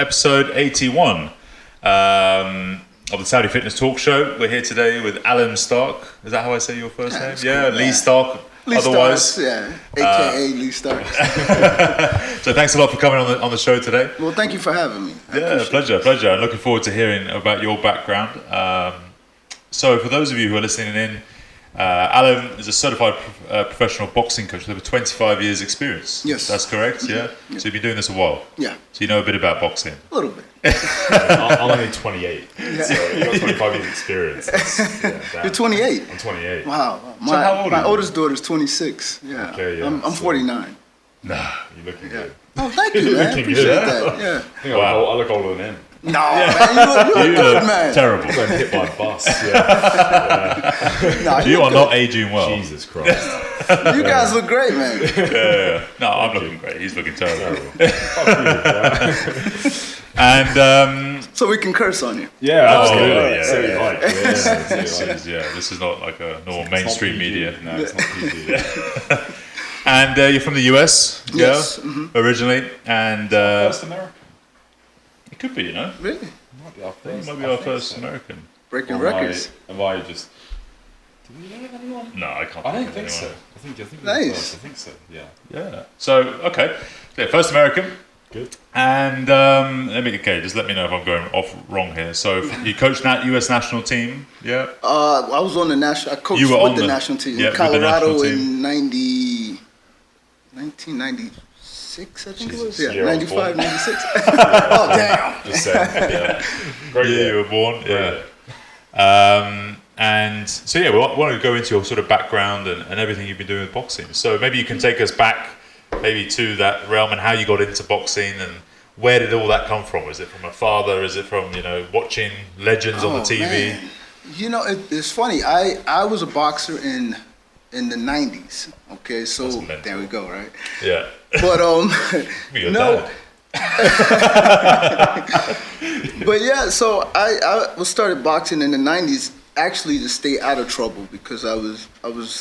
episode 81 of the Saudi Fitness Talk Show. We're here today with Ahlim Stark. Is that how I say your first name? Cool. Lee Stark. Lee Otherwise, Starks, AKA Lee Starks. So thanks a lot for coming on the show today. Well, thank you for having me. Pleasure. I'm looking forward to hearing about your background. So for those of you who are listening in, Ahlim is a certified professional boxing coach with over 25 years experience. Yes. That's correct, yeah? So you've been doing this a while? Yeah. So you know a bit about boxing? A little bit. I'm only 28, so you got 25 years experience. You're 28? I'm 28. Wow. So how old are my you? oldest daughter's 26. Yeah. Okay, yeah. I'm 49. Nah. You're looking good. Oh, thank you, man. Looking Appreciate good. that. Yeah. I think Wow. I look older than him. No, man, you look good, man. Terrible. I'm hit by a bus. Nah, You look are not aging well. Jesus Christ. good. You guys look great, man. Yeah. No, I'm looking great. He's looking terrible. Fuck you, yeah. And So we can curse on you. Yeah, absolutely, absolutely. yeah. So you like. this is not like a normal mainstream media. No, it's not PG. And you're from the US, Yes. originally, and First American. it could be, Really? Might be our You first. might be I our think first so. American. Breaking Am records. Am I just? Do we know of anyone? No, I can't. I don't of think so. anyone. I think we're the Nice. first. I think so. Yeah. Yeah. So okay, so first American, Good. and just let me know if I'm going off wrong here. So you coached that US national team, yeah? I was on the national. I coached You were with on the the- national team yeah, in with the Colorado national in 1996, I think it was. Jesus, Yeah, year I was 95, born. 96. Oh, damn. Just saying. Yeah. Great Yeah, year. you were born. Great Yeah. And so we want to go into your sort of background and everything you've been doing with boxing. So maybe you can take us back, maybe to that realm and how you got into boxing and where did all that come from? Is it from a father? Is it from watching legends on the TV? Man. It's funny. I was a boxer in the 90s. Okay, so That's mental. there we go, right? Yeah. But Your no. dad. But yeah, so I started boxing in the 90s actually to stay out of trouble because I was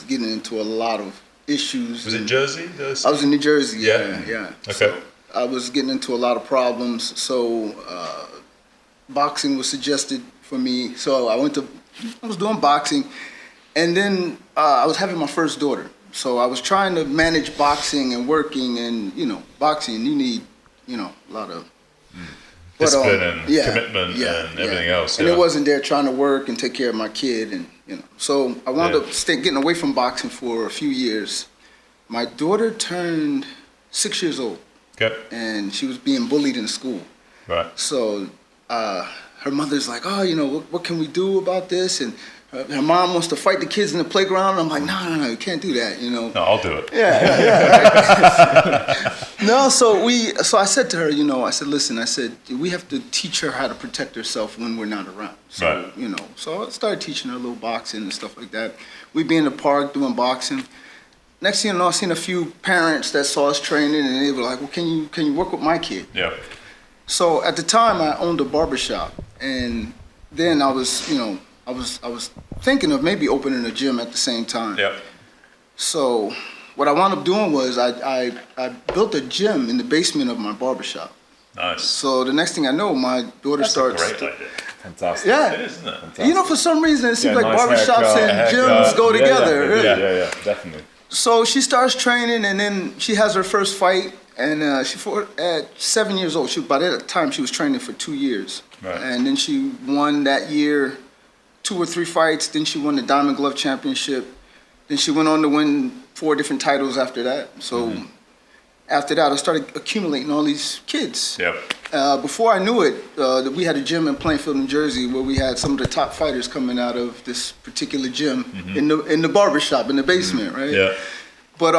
getting into a lot of issues. Was it Jersey? I was in New Jersey. Yeah. Yeah. Okay. So I was getting into a lot of problems. So boxing was suggested for me. So I was doing boxing, and then I was having my first daughter. So I was trying to manage boxing and working, and boxing you need a lot of Discipline and commitment and everything else. And yeah. it wasn't there trying to work and take care of my kid, and So I wound up getting away from boxing for a few years. My daughter turned 6 years old, Okay. and she was being bullied in school. Right. So her mother's like, oh, what can we do about this? And her mom wants to fight the kids in the playground. I'm like, no, you can't do that, No, I'll do it. No, so I said to her, I said, listen, we have to teach her how to protect herself when we're not around. So, Right. So I started teaching her a little boxing and stuff like that. We'd be in the park doing boxing. Next thing you know, I seen a few parents that saw us training, and they were like, well, can you work with my kid? Yeah. So at the time, I owned a barbershop, and then I was thinking of maybe opening a gym at the same time. Yeah. So what I wound up doing was I built a gym in the basement of my barbershop. Nice. So the next thing I know, my daughter That's starts. a great idea. Fantastic. Yeah. It is, isn't it? Fantastic. For some reason, it seems Yeah, like nice barbershops haircut, and gyms go together. Yeah, really. yeah, definitely. So she starts training, and then she has her first fight. And she fought at 7 years old. By that time, she was training for 2 years. Right. And then she won that year 2 or 3 fights. Then she won the Diamond Glove Championship. Then she went on to win 4 different titles after that. So after that, I started accumulating all these kids. Yep. Before I knew it, we had a gym in Plainfield, New Jersey, where we had some of the top fighters coming out of this particular gym in the barbershop, in the basement, right? Yeah. But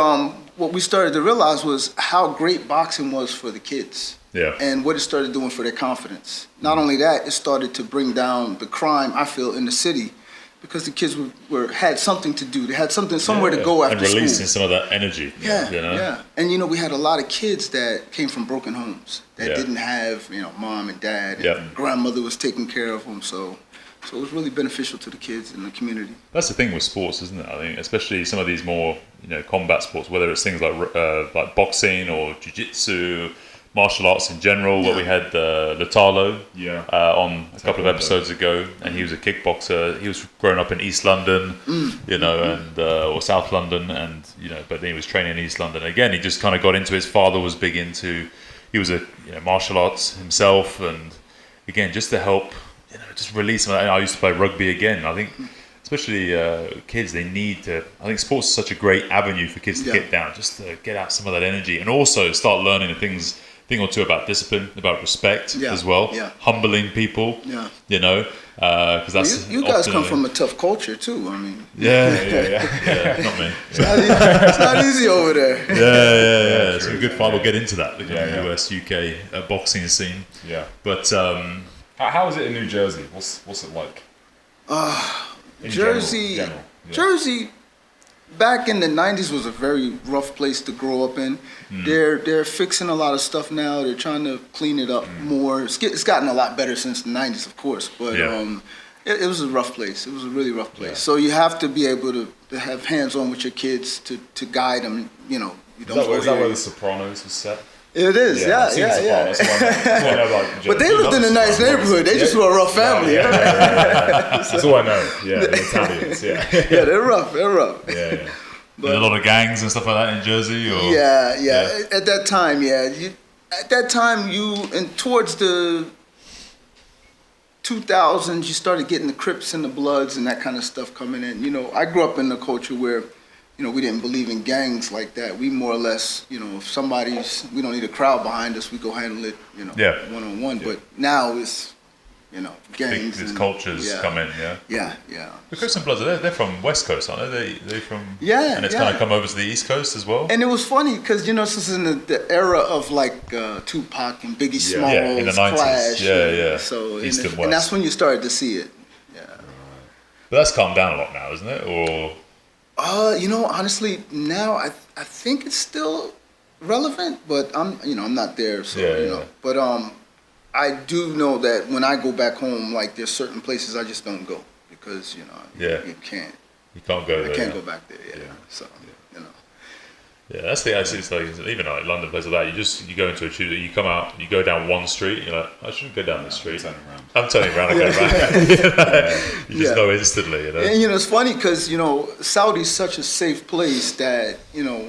what we started to realize was how great boxing was for the kids. Yeah. And what it started doing for their confidence. Not only that, it started to bring down the crime, I feel, in the city, because the kids had something to do. They had somewhere to go after and releasing school. some of that energy. Yeah. And we had a lot of kids that came from broken homes that didn't have mom and dad, and grandmother was taking care of them. So it was really beneficial to the kids in the community. That's the thing with sports, isn't it? I think, especially some of these more combat sports, whether it's things like boxing or jiu-jitsu, martial arts in general. What we had Latalo Yeah. on a couple of episodes ago, and he was a kickboxer. He was growing up in East London, you know, and or South London, and you know, but then he was training in East London. Again, he just kind of got into. His father was big into. He was a martial arts himself, and again, just to help, you know, just release them. I used to play rugby again. I think, especially kids, they need to. I think sports is such a great avenue for kids to get down, just to get out some of that energy, and also start learning thing or two about discipline, about respect as well, humbling people. You know, because that's you guys come from a tough culture too. I mean, not me. It's not easy over there. Yeah. It's a good fight. We'll get into that. The US, UK boxing scene. Yeah. But how is it in New Jersey? What's it like? In Jersey, general. Jersey, back in the '90s was a very rough place to grow up in. They're fixing a lot of stuff now. They're trying to clean it up more. It's gotten a lot better since the '90s, of course, but it was a rough place. It was a really rough place. So you have to be able to have hands-on with your kids to guide them. You know, you don't. Is that where The Sopranos was set? It is, yeah. But they lived in a nice neighborhood. They just were a rough family. That's all I know. Yeah, the Italians. Yeah, they're rough. Yeah. But a lot of gangs and stuff like that in Jersey. Or At that time, and towards the 2000s, you started getting the Crips and the Bloods and that kind of stuff coming in. You know, I grew up in a culture where, you know, we didn't believe in gangs like that. We more or less, you know, if we don't need a crowd behind us, we go handle it, you know, one-on-one. But now it's, you know, gangs. These cultures come in, Yeah. The Crips and Bloods, they're from West Coast, aren't they? They're from... And it's kind of come over to the East Coast as well? And it was funny, because, you know, this is in the era of, like, Tupac and Biggie Smalls, in the 90s. Clash. So, East and West. And that's when you started to see it. Yeah. But that's calmed down a lot now, isn't it? Or... You know, honestly, now I think it's still relevant, but I'm not there, so you know. But I do know that when I go back home, like there's certain places I just don't go because you can't. You can't go there. I can't go back there. So you know. Yeah, that's the actually. It's like even like London, places like that. You go into a tube, you come out, you go down one street. You're like, I shouldn't go down this street. I'm turning around and going back. You just know instantly, you know. And you know, it's funny because you know Saudi's such a safe place that you know,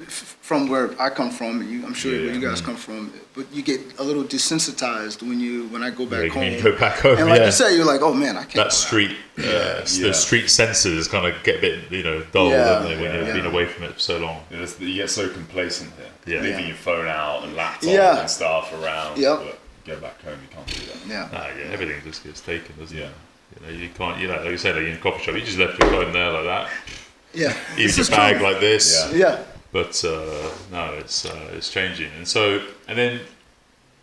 from where I come from, I'm sure where you guys come from, but you get a little desensitized when I go back home. You go back home, and like you say, you're like, oh man, I can't. That street, those street senses kind of get a bit, dull, don't they, when you've been away from it for so long. You get so complacent here, leaving your phone out and laptop and stuff around. But go back home, you can't do that. Everything just gets taken, doesn't it? You know, you can't. You know, like you said, like in a coffee shop, you just left your phone there like that. Even your bag like this. But no, it's changing, and then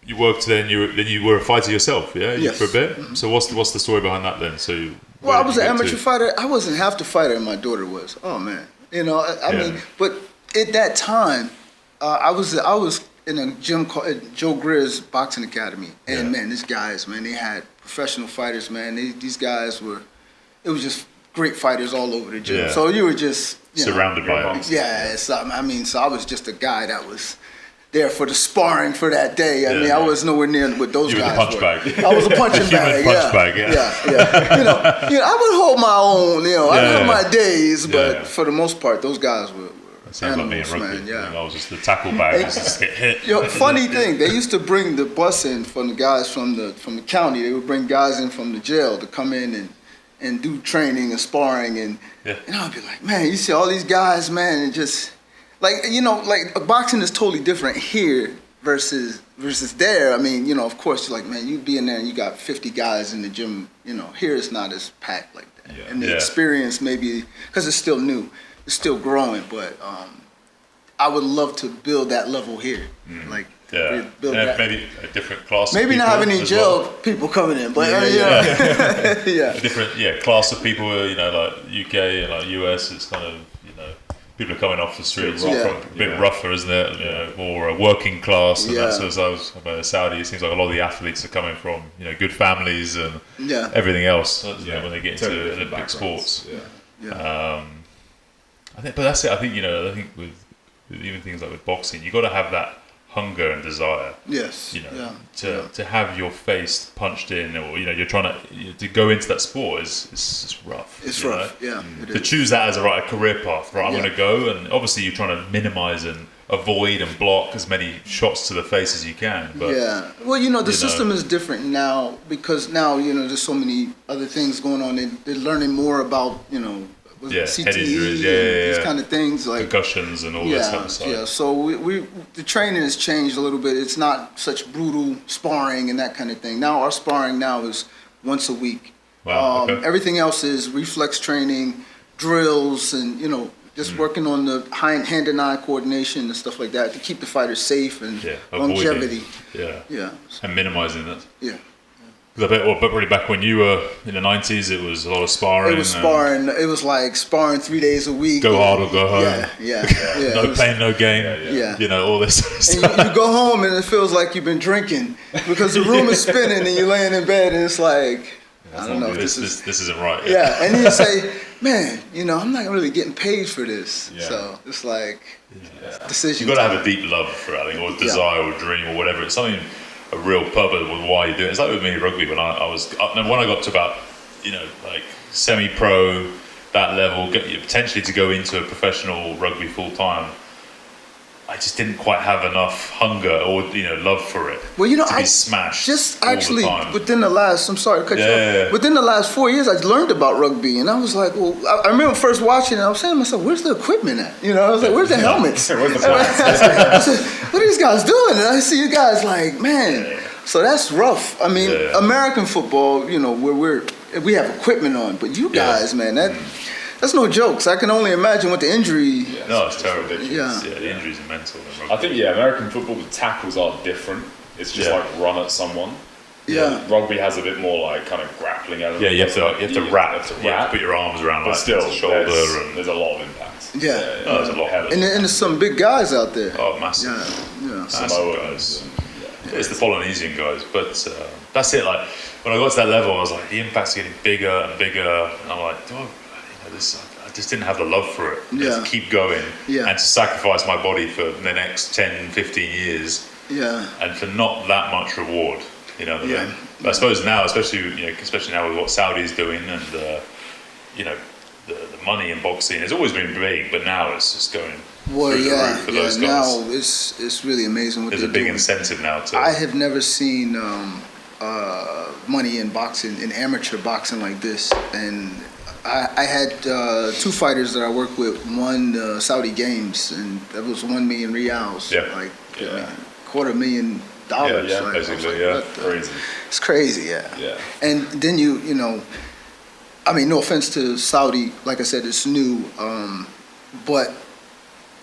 you worked. Then you were a fighter yourself, for a bit. So what's the story behind that then? So I was an amateur fighter. I wasn't half the fighter my daughter was. Oh man, you know. I mean, but at that time, I was in a gym called Joe Greer's Boxing Academy, and man, these guys, man, they had professional fighters, man. These guys it was just great fighters all over the gym. So you were just surrounded by them. So I was just a guy that was there for the sparring for that day. I mean, I was nowhere near what those guys were. You were the punch bag. I was a punching bag. Punch bag. You know, I would hold my own. You know, I had my days, but for the most part, those guys were sounds animals, like me in rugby. man. I was just the tackle bag. Just get hit. Funny thing, they used to bring the bus in from the guys from the county. They would bring guys in from the jail to come in and do training and sparring, and I'd be like, man, you see all these guys, man, and just like, you know, like boxing is totally different here versus there. I mean, you know, of course, you're like, man, you be in there and you got 50 guys in the gym. You know, here it's not as packed like that, and the experience maybe because it's still new, it's still growing, but I would love to build that level here, like. Build that. Maybe a different class. Maybe of not have any jail people coming in, but a different class of people. You know, like UK and like US. It's kind of, you know, people are coming off the streets, a bit rougher, isn't it? You know, more working class. And that's as I was about Saudi. It seems like a lot of the athletes are coming from, you know, good families and everything else. You know, when they get into Olympic sports. I think, but that's it. I think, you know, with even things like with boxing, you got to have that hunger and desire. Yes. To have your face punched in, or you're trying to go into that sport is rough. It's rough. Know? Yeah. To choose that as a career path, right? I'm going to go, and obviously you're trying to minimize and avoid and block as many shots to the face as you can. But well, the system is different now because now there's so many other things going on. They're learning more about CTE head injuries, these kind of things like concussions and all that type of stuff. Yeah, so we the training has changed a little bit. It's not such brutal sparring and that kind of thing. Now our sparring now is once a week. Wow, okay. Everything else is reflex training, drills, and just working on the hand and eye coordination and stuff like that to keep the fighter safe and longevity. And minimizing that. Yeah. I bet, but really back when you were in the 90s, it was a lot of sparring. It was sparring. It was like sparring 3 days a week. Go hard or go home. Yeah. No pain, no gain. All this stuff. And you go home and it feels like you've been drinking because the room is spinning and you're laying in bed and it's like, I don't know. This isn't right. And then you say, man, I'm not really getting paid for this. Yeah. So it's like decision. You've got to have a deep love for it, I think, or desire or dream or whatever. It's something, a real purpose with why you do it. It's like with me in rugby when I got to about, like semi-pro, that level, potentially to go into a professional rugby full time. I just didn't quite have enough hunger or love for it. Well, to be smashed. Just all actually the time. within the last, I'm sorry to cut you off. Within the last 4 years, I learned about rugby, and I was like, well, I remember first watching it. I was saying to myself, where's the equipment at? I was like, where's the helmets? Where's the flags? I said, what are these guys doing? And I see you guys like, man. So that's rough. I mean, American football, where we have equipment on, but you guys, man, that's no jokes. I can only imagine what the injury. No, it's terrible. The injuries are mental. I think American football, the tackles are different. It's just like run at someone. Yeah. Rugby has a bit more like kind of grappling element. Yeah, you have to wrap. Put your arms around but still, the shoulder. There's a lot of impact. Yeah. There's a lot. And there's some big guys out there. Oh, massive. Yeah. Massive guys. It's the Polynesian guys, but that's it. Like when I got to that level, I was like, the impact's getting bigger and bigger, and I'm like, I just didn't have the love for it. Just keep going and to sacrifice my body for the next 10, 15 years. Yeah. And for not that much reward, I mean? But I suppose now, especially now with what Saudi's doing and the money in boxing, it's always been big, but now it's just going through the roof for those guys. Now it's really amazing what There's they're a big doing. incentive now to. I have never seen money in boxing, in amateur boxing like this, and I had 2 fighters that I worked with won the Saudi Games, and that was 1 million rials. $250,000. Crazy. It's crazy, And then I mean, no offense to Saudi, like I said, it's new, but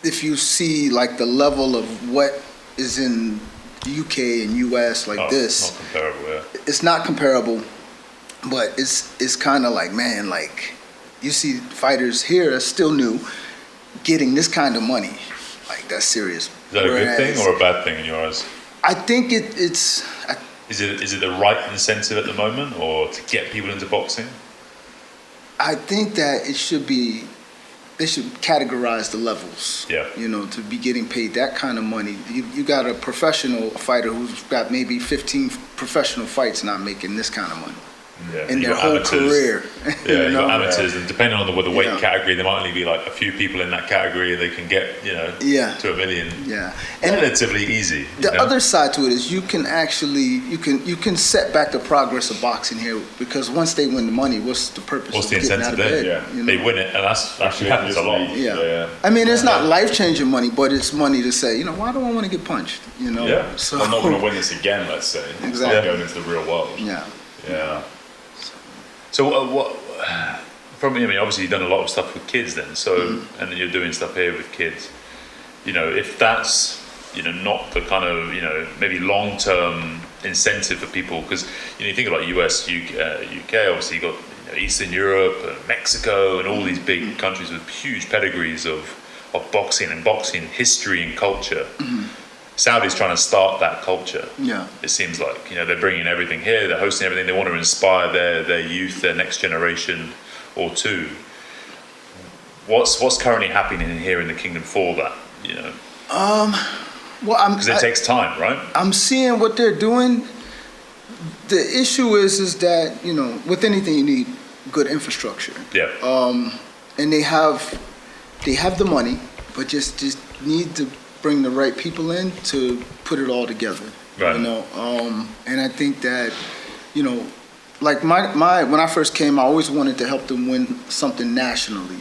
if you see like the level of what is in UK and US this, not comparable, it's not comparable. But it's kind of like, man, like you see fighters here that's still new getting this kind of money. Like that's serious. Is that a good thing or a bad thing in your eyes? I think it's. Is it the right incentive at the moment, or to get people into boxing? I think that it should be. They should categorize the levels. To be getting paid that kind of money. You got a professional fighter who's got maybe 15 professional fights not making this kind of money. In their whole career. You got amateurs, and depending on the weight category, there might only be like a few people in that category, and they can get to $1 million. And relatively easy. The other side to it is you can actually you can set back the progress of boxing here, because once they win the money, what's the purpose? What's the incentive there? They win it, and that's actually happens a lot. I mean, it's not life changing money, but it's money to say, why do I want to get punched? So I'm not going to win this again. Let's say exactly going into the real world. So what? I mean, obviously you've done a lot of stuff with kids then. So and then you're doing stuff here with kids. If that's not the kind of maybe long-term incentive for people, because you think about US, UK. Obviously you got Eastern Europe, and Mexico, and all these big countries with huge pedigrees of boxing and boxing history and culture. Saudi's trying to start that culture. It seems like they're bringing everything here. They're hosting everything. They want to inspire their youth, their next generation or two. What's currently happening here in the kingdom for that? Well, because it takes time, right? I'm seeing what they're doing. The issue is that, with anything you need good infrastructure. Yeah. And they have the money, but just need to bring the right people in to put it all together. Right. And I think that, like when I first came, I always wanted to help them win something nationally.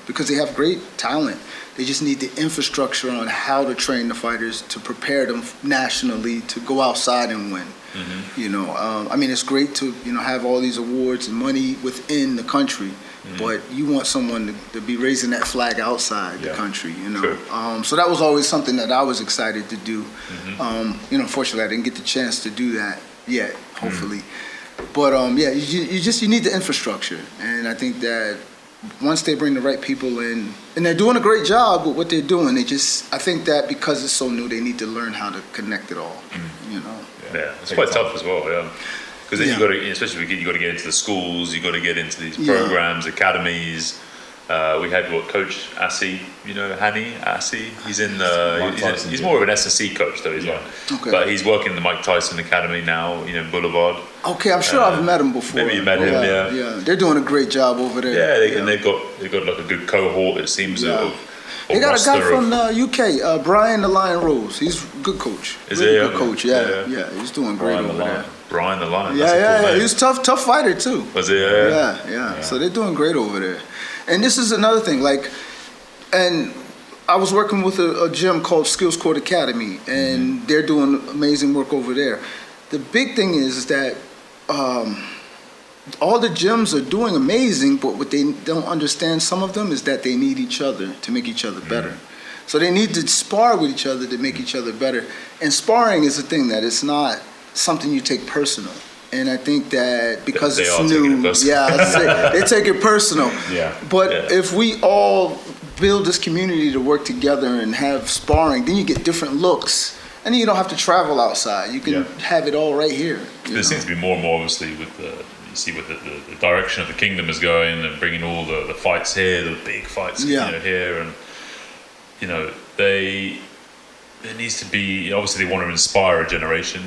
Because they have great talent. They just need the infrastructure on how to train the fighters to prepare them nationally to go outside and win. Mm-hmm. It's great to have all these awards and money within the country, mm-hmm. but you want someone to be raising that flag outside the country. Sure. So that was always something that I was excited to do. Mm-hmm. Unfortunately, I didn't get the chance to do that yet. Hopefully, mm-hmm. But you need the infrastructure, and I think that once they bring the right people in, and they're doing a great job with what they're doing, I think that because it's so new, they need to learn how to connect it all. Mm-hmm. Yeah, it's quite tough as well. Yeah, because then you got to, especially you got to get into the schools, you got to get into these programs, academies. We had Coach Assi, Hani Assi. He's in he's more of an SSC coach though. But he's working in the Mike Tyson Academy now, in Boulevard. Okay, I'm sure I've met him before. Maybe you met him, yeah. They're doing a great job over there. And they've got like a good cohort. It seems. They got a guy from the UK, Brian the Lion Rose. He's a good coach. Is he? Good coach. Yeah. He's doing great over there. Brian the Lion. Yeah. He's a tough fighter too. Was he? Yeah. So they're doing great over there. And this is another thing, and I was working with a gym called Skills Court Academy, and mm-hmm. they're doing amazing work over there. The big thing is that all the gyms are doing amazing, but what they don't understand, some of them, is that they need each other to make each other better. Mm-hmm. So they need to spar with each other to make each other better. And sparring is a thing that it's not something you take personal. And I think that because it's new, they take it personal. Yeah. But if we all build this community to work together and have sparring, then you get different looks. And then you don't have to travel outside. You can have it all right here. There seems to be more and more, obviously, with the direction of the kingdom is going and bringing all the fights here, the big fights here. And, there needs to be, obviously they want to inspire a generation,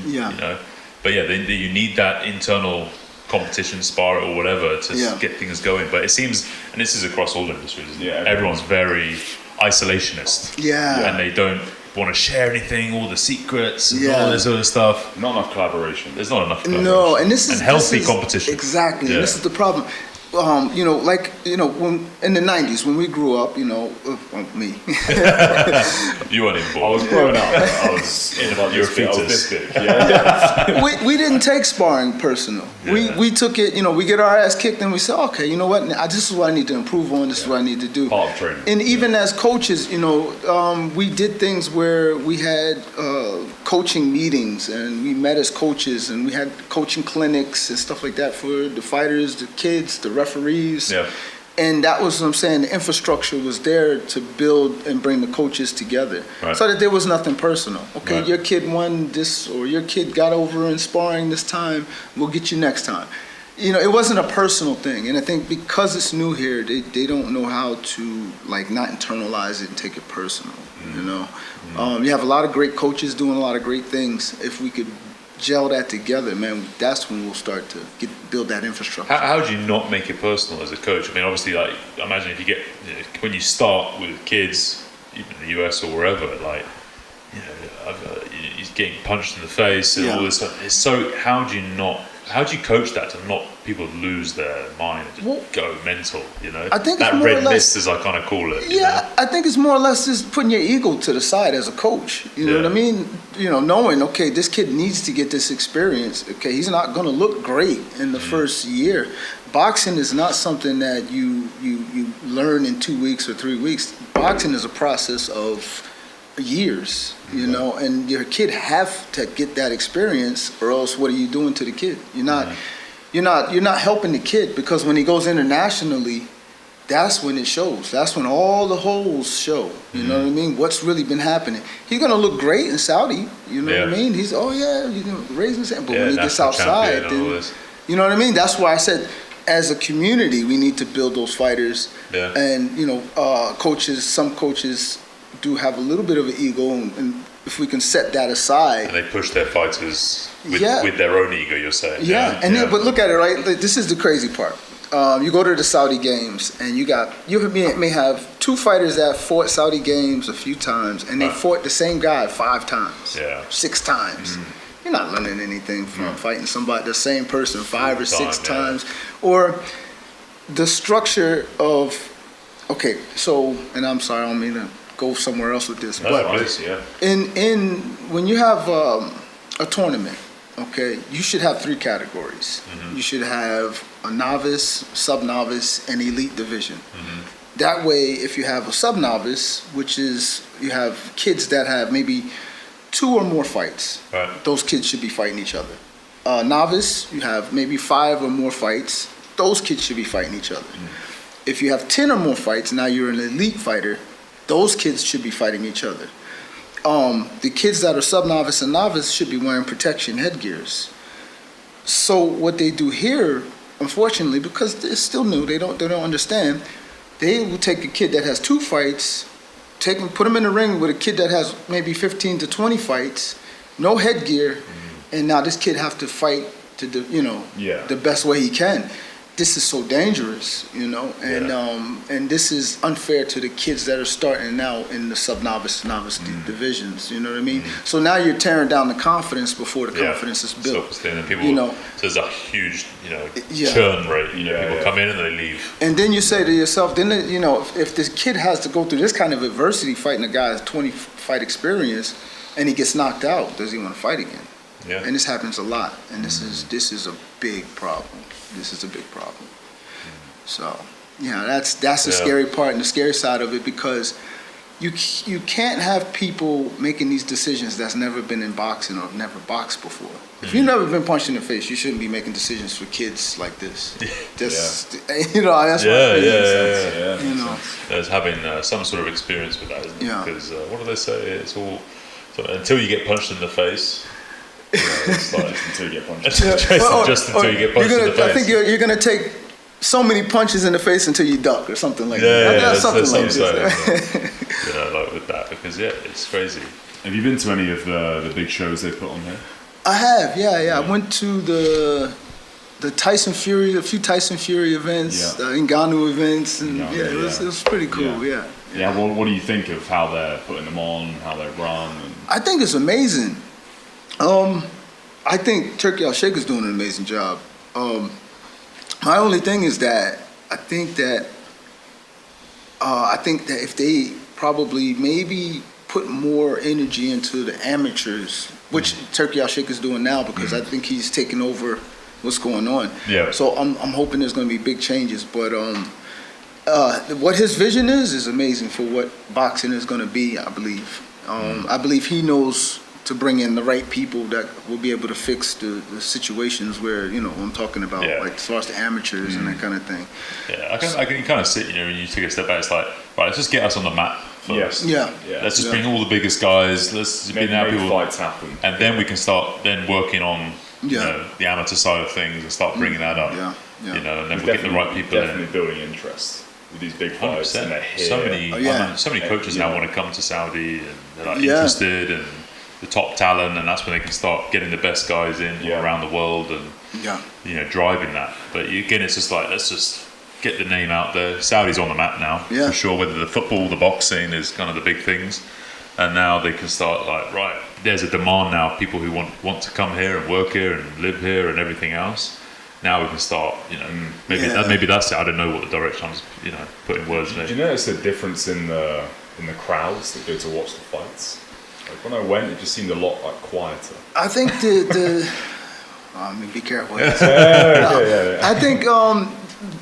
But you need that internal competition, spar or whatever to get things going. But it seems, and this is across all industries, everyone's very isolationist. Yeah. And they don't want to share anything, all the secrets and all this other stuff. Not enough collaboration. There's not enough collaboration. No, and this is healthy competition. Exactly. Yeah. And this is the problem. When in the 90s when we grew up, me. You weren't even born. I was growing up. I was in about your fetus. I was this big. Yeah. we didn't take sparring personal. Yeah. We took it. We get our ass kicked and we say, okay, you know what? This is what I need to improve on. This is what I need to do. Part of training. And even as coaches, we did things where we had coaching meetings and we met as coaches and we had coaching clinics and stuff like that for the fighters, the kids, the referees. Yeah. And that was what I'm saying. The infrastructure was there to build and bring the coaches together, so that there was nothing personal. Okay, your kid won this, or your kid got over in sparring this time. We'll get you next time. It wasn't a personal thing. And I think because it's new here, they don't know how to not internalize it and take it personal. Mm-hmm. You have a lot of great coaches doing a lot of great things. If we could gel that together, man, that's when we'll start to build that infrastructure. How do you not make it personal as a coach? I mean, obviously, imagine if you get when you start with kids, even in the US or wherever, he's getting punched in the face and all this stuff. So how do you coach that to not people lose their mind and just go mental? I think that red mist, as I kind of call it. Yeah, I think it's more or less just putting your ego to the side as a coach. You know what I mean? Knowing, okay, this kid needs to get this experience. Okay, he's not going to look great in the first year. Boxing is not something that you learn in 2 weeks or 3 weeks. Boxing is a process of years, and your kid have to get that experience, or else what are you doing to the kid? You're not helping the kid, because when he goes internationally, that's when it shows. That's when all the holes show. You know what I mean? What's really been happening? He's gonna look great in Saudi. You know what I mean? He's raising his hand, but when he gets outside, then, you know what I mean? That's why I said, as a community, we need to build those fighters. And coaches. Some coaches do have a little bit of an ego, and if we can set that aside. And they push their fighters with their own ego, you're saying. Yeah, and then, but look at it, right? This is the crazy part. You go to the Saudi games, and you may have 2 fighters that fought Saudi games a few times, and they fought the same guy 5 times, 6 times. You're not learning anything from fighting somebody, the same person 5 or 6 times. Or the structure of, okay, so, and I'm sorry, I don't mean to go somewhere else with this, but in when you have a tournament, okay, you should have 3 categories. You should have a novice, sub-novice, and elite division. That way, if you have a sub-novice, which is you have kids that have maybe 2 or more fights, those kids should be fighting each other. Novice, you have maybe 5 or more fights, those kids should be fighting each other. If you have 10 or more fights, now you're an elite fighter, those kids should be fighting each other. The kids that are sub-novice and novice should be wearing protection headgears. So what they do here, unfortunately, because it's still new, they don't understand, they will take a kid that has 2 fights, put him in the ring with a kid that has maybe 15 to 20 fights, no headgear, and now this kid have to fight to the best way he can. This is so dangerous, and this is unfair to the kids that are starting now in the sub-novice, novice divisions. You know what I mean? So now you're tearing down the confidence before the confidence is built. So people, so there's a huge, churn rate. People come in and they leave. And then you say to yourself, then if this kid has to go through this kind of adversity, fighting a guy with 20 fight experience, and he gets knocked out, does he want to fight again? Yeah. And this happens a lot, and this is a big problem. This is a big problem. So, that's the scary part and the scary side of it, because you can't have people making these decisions that's never been in boxing or never boxed before. If you've never been punched in the face, you shouldn't be making decisions for kids like this. That's what There's having some sort of experience with that, isn't it? Because what do they say? It's all until you get punched in the face. It's like until you get punched. Just until you get punched in the face. I think you're gonna take so many punches in the face until you duck or something like that. That's something like this. Like with that, because it's crazy. Have you been to any of the big shows they put on here? I have, I went to the Tyson Fury, a few Tyson Fury events, Ngannou events, and it was pretty cool. Yeah. What do you think of how they're putting them on, how they're run? I think it's amazing. I think Turkey Al-Sheikh is doing an amazing job. My only thing is that I think that if they probably maybe put more energy into the amateurs, which Turkey Al-Sheikh is doing now, because I think he's taking over what's going on. Yeah. So I'm hoping there's going to be big changes. But what his vision is amazing for what boxing is going to be. I believe. I believe he knows to bring in the right people that will be able to fix the situations where, I'm talking about, like as far as the amateurs and that kind of thing. Yeah, I can kind of sit, when you take a step back, it's like, right, let's just get us on the map first. Let's just bring all the biggest guys, let's make people fights happen. And then we can start then working on the amateur side of things and start bringing that up. And then we'll get the right people definitely building interest with these big fights. And so many coaches now want to come to Saudi, and they're interested, and the top talent, and that's when they can start getting the best guys in around the world and driving that. But again, it's just like, let's just get the name out there. Saudi's on the map now for sure, whether the football, the boxing is kind of the big things, and now they can start like, right, there's a demand now, people who want to come here and work here and live here and everything else. Now we can start, maybe that's it. I don't know what the direction I'm putting words in. Do you notice the difference in the crowds that go to watch the fights? Like when I went, it just seemed a lot quieter. I think be careful. I think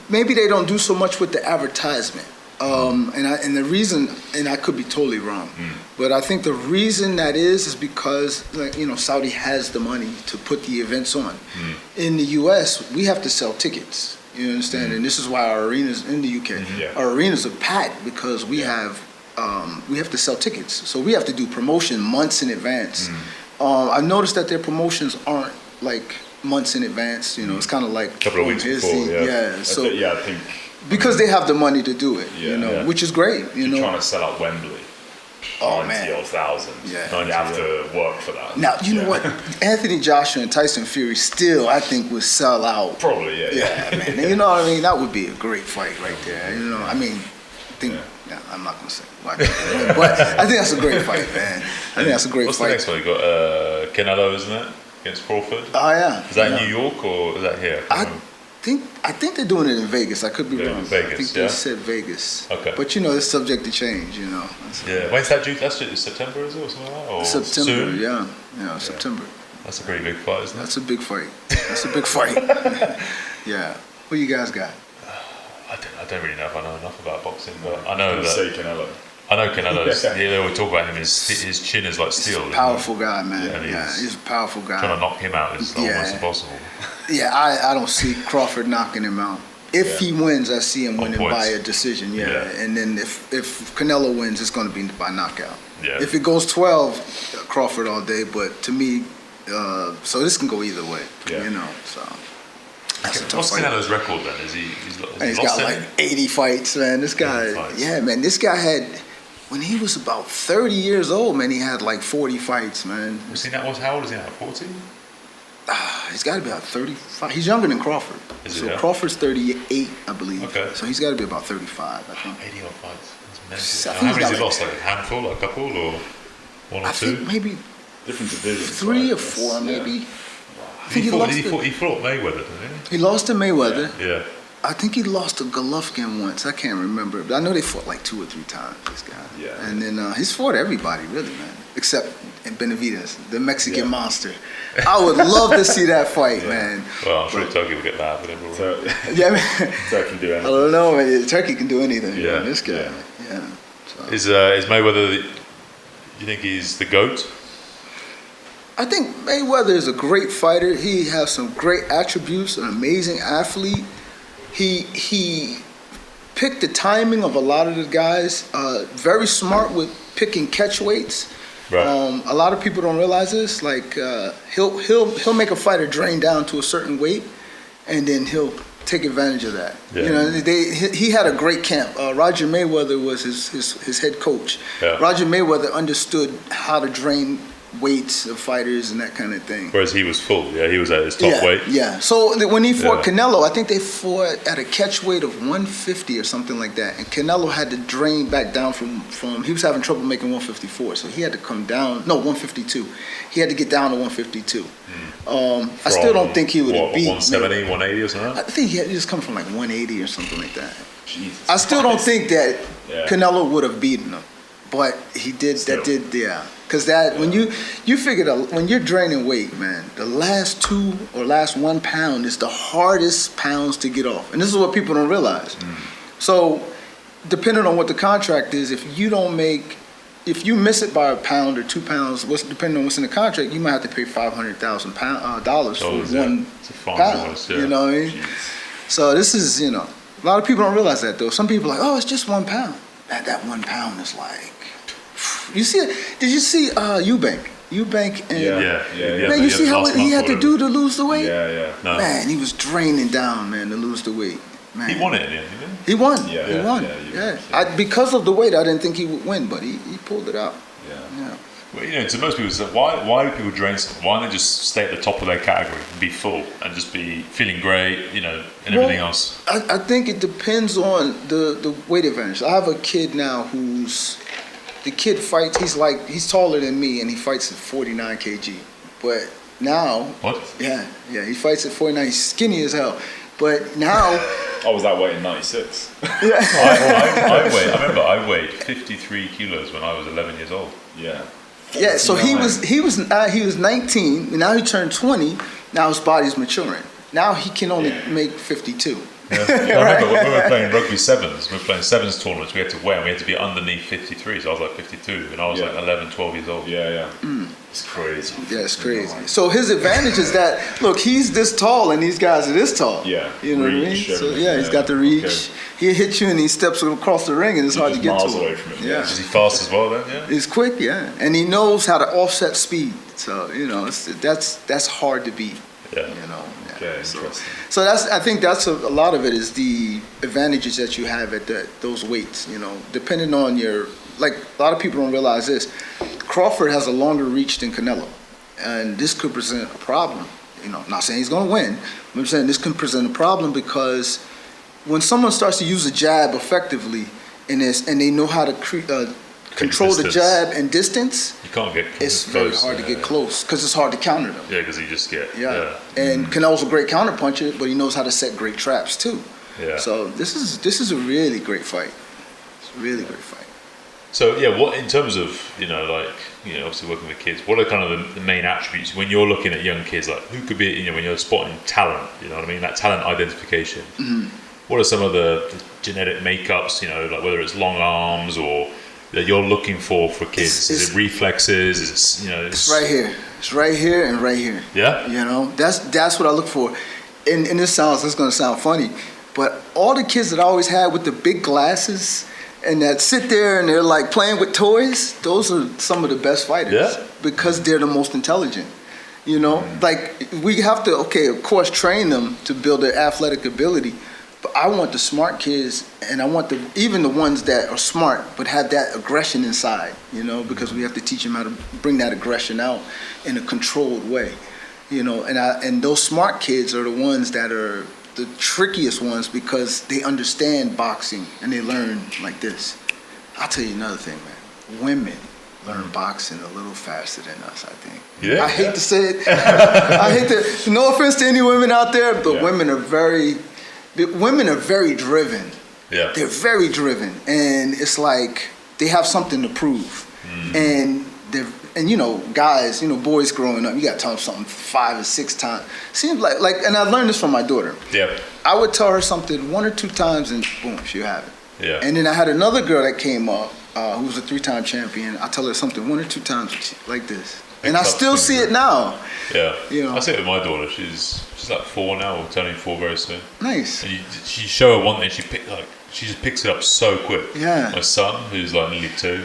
maybe they don't do so much with the advertisement, and the reason, and I could be totally wrong, but I think the reason that is because Saudi has the money to put the events on. In the U.S., we have to sell tickets. You understand, and this is why our arenas in the UK, our arenas are packed because we have to sell tickets. So we have to do promotion months in advance. I've noticed that their promotions aren't like months in advance. It's kind of like a couple of weeks before. So I think because they have the money to do it. Which is great. You're trying to sell out Wembley. 90,000. Yeah. You have to work for that. Now, you know what? Anthony Joshua and Tyson Fury still, I think, would sell out. Probably, yeah. Yeah, man. You know what I mean? That would be a great fight right there. You know, I mean, I'm not going to say why. But I think that's a great fight, man. I think that's a great fight. What's the next one? You got Canelo, isn't it? Against Crawford? Oh, yeah. Is that in New York or is that here? I think they're doing it in Vegas. I could be wrong. Vegas, I think they said Vegas. Okay. But, you know, it's subject to change, you know. When's that due? That's September, is it, or something like that? Or September, soon? Yeah, September. That's a pretty big fight, isn't it? That's a big fight. That's a big fight. Yeah. What you guys got? I don't really know if I know enough about boxing, but I know that. Say Canelo. I know Canelo's. They always talk about him. His chin is like steel. He's a powerful guy, man. Yeah, he's a powerful guy. Trying to knock him out is almost impossible. Yeah, I don't see Crawford knocking him out. If he wins, I see him winning by a decision. Yeah. And then if Canelo wins, it's going to be by knockout. Yeah. If it goes 12, Crawford all day. But to me, so this can go either way. Yeah. You know, so. What's Canelo's record then? He's got like 80 fights, man. This guy, man. This guy had, when he was about 30 years old, man, he had like 40 fights, man. How old is he now? 40? He's got to be about 35. He's younger than Crawford. Crawford's 38, I believe. Okay. So he's got to be about 35, I think. 80 odd fights. That's amazing. How many has he lost? Like a handful, a couple, or one or two? Think maybe different divisions. 3 or 4, maybe. He fought Mayweather, didn't he? He lost to Mayweather. Yeah. I think he lost to Golovkin once. I can't remember, but I know they fought like 2 or 3 times. This guy. Yeah. And then he's fought everybody, really, man, except Benavidez, the Mexican monster. I would love to see that fight, man. Well, I'm sure Turkey will get mad with him. Yeah, man. Turkey can do anything. I don't know, man. Turkey can do anything. Yeah. Man. This guy. Yeah. So. Is Mayweather? You think he's the GOAT? I think Mayweather is a great fighter. He has some great attributes, an amazing athlete. He picked the timing of a lot of the guys. Very smart with picking catch weights. Right. A lot of people don't realize this. Like he'll make a fighter drain down to a certain weight, and then he'll take advantage of that. Yeah. You know, he had a great camp. Roger Mayweather was his head coach. Yeah. Roger Mayweather understood how to drain weights of fighters and that kind of thing. Whereas he was full. Yeah, he was at his top weight. Yeah. So when he fought Canelo, I think they fought at a catch weight of 150 or something like that. And Canelo had to drain back down from he was having trouble making 154. So he had to come down, 152. He had to get down to 152. I still don't think he would have beat 170, 180 or something? I think he had just come from like 180 or something like that. Jesus. I still don't think that Canelo would have beaten him. But he did, Because when you figure that when you're draining weight, man, the last 2 or last 1 pound is the hardest pounds to get off. And this is what people don't realize. So depending on what the contract is, if you miss it by a pound or 2 pounds, depending on what's in the contract, you might have to pay $500,000 for 1 pound. You know what I mean? So this is, a lot of people don't realize that though. Some people are like, oh, it's just 1 pound. That 1 pound is like, you see it? Did you see Eubank? Eubank and man, you see how he had to do to lose the weight? No. Man, he was draining down, man, to lose the weight. Man. He won it in the end, didn't he? He won. He won. Because of the weight, I didn't think he would win, but he pulled it out. Yeah. Well, to most people, it's like, why do people drain something? Why don't they just stay at the top of their category and be full and just be feeling great, and everything else? I think it depends on the weight advantage. I have a kid now the kid fights, he's taller than me and he fights at 49 kg. But now... What? Yeah, he fights at 49, he's skinny as hell. But now... I was that weight in 96. I remember I weighed 53 kilos when I was 11 years old. Yeah. Yeah, so he was 19, and now he turned 20, now his body's maturing. Now he can only make 52. I remember when we were playing rugby sevens, tournaments, we had to weigh and we had to be underneath 53, so I was like 52, and I was like 11, 12 years old. It's crazy. Yeah, it's crazy. So his advantage is that, look, he's this tall and these guys are this tall. Yeah. You know what I mean? So he's got the reach. Okay. He hits you and he steps across the ring and it's hard to get to him. Away from him. Yeah. Is he fast as well then? Yeah. He's quick, and he knows how to offset speed. So, that's hard to beat. Yeah. Okay, interesting. So I think that's a lot of it is the advantages that you have at those weights. Depending on your like a lot of people don't realize this. Crawford has a longer reach than Canelo, and this could present a problem. I'm not saying he's going to win, but I'm saying this can present a problem because when someone starts to use a jab effectively and they know how to control the jab and distance, you can't get close. It's very hard to get close because it's hard to counter them. Yeah, because you just get And Canelo's a great counter puncher, but he knows how to set great traps too. Yeah. So this is a really great fight. It's a really great fight. So what in terms of obviously working with kids, what are kind of the main attributes when you're looking at young kids? Like who could be when you're spotting talent? You know what I mean? That talent identification. Mm-hmm. What are some of the genetic makeups? Like whether it's long arms or that you're looking for kids? Is it reflexes? Is it It's right here. It's right here and right here. Yeah. That's what I look for. And this is going to sound funny, but all the kids that I always had with the big glasses and that sit there and they're like playing with toys, those are some of the best fighters because they're the most intelligent. Like we have to, of course, train them to build their athletic ability, but I want the smart kids and I want even the ones that are smart but have that aggression inside, because we have to teach them how to bring that aggression out in a controlled way, and those smart kids are the ones that are the trickiest ones because they understand boxing and they learn like this. I'll tell you another thing, man. Women learn boxing a little faster than us, I think. Yeah. I hate to say it. No offense to any women out there, but women are very driven. Yeah. They're very driven, and it's like they have something to prove. And guys, boys growing up, you got to tell them something 5 or 6 times. Seems like, and I learned this from my daughter. Yeah. I would tell her something 1 or 2 times, and boom, she'll have it. Yeah. And then I had another girl that came up, who was a 3-time champion. I tell her something 1 or 2 times like this, and I still see it now. Yeah. I see it with my daughter. She's like 4 now, or turning 4 very soon. Nice. And you show her one thing, she just picks it up so quick. Yeah. My son, who's like nearly 2,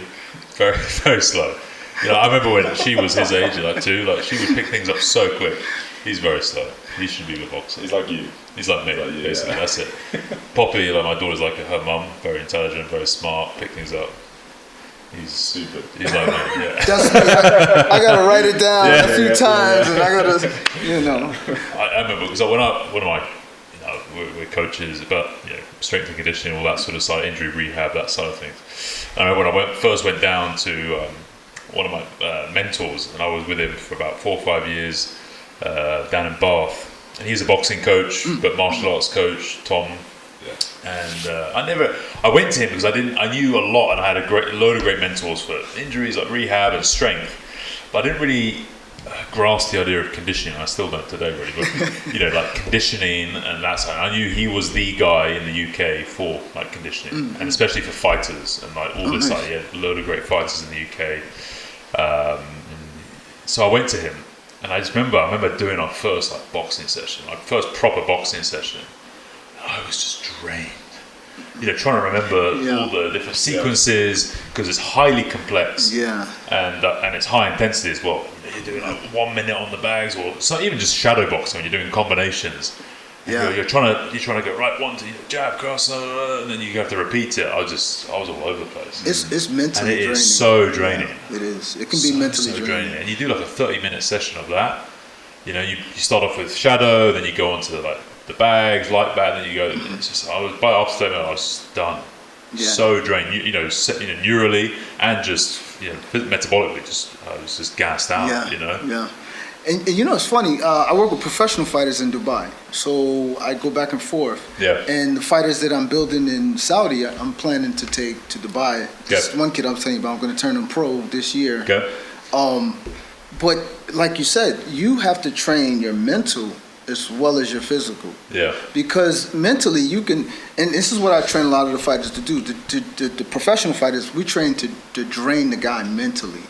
very very slow. I remember when she was his age, like 2, like she would pick things up so quick. He's very slow. He should be with boxing. He's like you. He's like me, basically. Yeah. That's it. Poppy, like my daughter's like her mum, very intelligent, very smart, pick things up. He's stupid. He's like me. Yeah. That's me. I gotta write it down a few times, and I gotta, I remember because when one of my, we're coaches about strength and conditioning, all that sort of side, injury rehab, that side of things. And I remember when I first went down to one of my mentors, and I was with him for about 4 or 5 years down in Bath. And he's a boxing coach, but martial arts coach, Tom. And I went to him because I knew a lot, and I had a load of great mentors for injuries like rehab and strength. But I didn't really grasp the idea of conditioning. I still don't today, really. But like conditioning and that side. I knew he was the guy in the UK for like conditioning, and especially for fighters and like all this. Like, he had a load of great fighters in the UK. So I went to him, and I remember doing our first like boxing session, like first proper boxing session. I was just drained. Trying to remember all the different sequences because it's highly complex. Yeah. And it's high intensity as well. You're doing like 1 minute on the bags, or it's not even just shadow boxing when you're doing combinations. Yeah. You're trying to get right one to jab cross, and then you have to repeat it. I was all over the place. It's mentally draining. And it is so draining. Yeah, it is. It can be mentally draining. And you do like a 30-minute session of that. You start off with shadow, then you go on to like the bags, light bag, then you go. It's just by after 30 minutes, I was done. Yeah. So drained. Neurally and just metabolically, I was just gassed out. Yeah. Yeah. And it's funny. I work with professional fighters in Dubai, so I go back and forth. Yeah. And the fighters that I'm building in Saudi, I'm planning to take to Dubai. This one kid I'm telling you about, I'm going to turn him pro this year. Okay. But like you said, you have to train your mental as well as your physical. Yeah. Because mentally you can, and this is what I train a lot of the fighters to do. The professional fighters, we train to drain the guy mentally,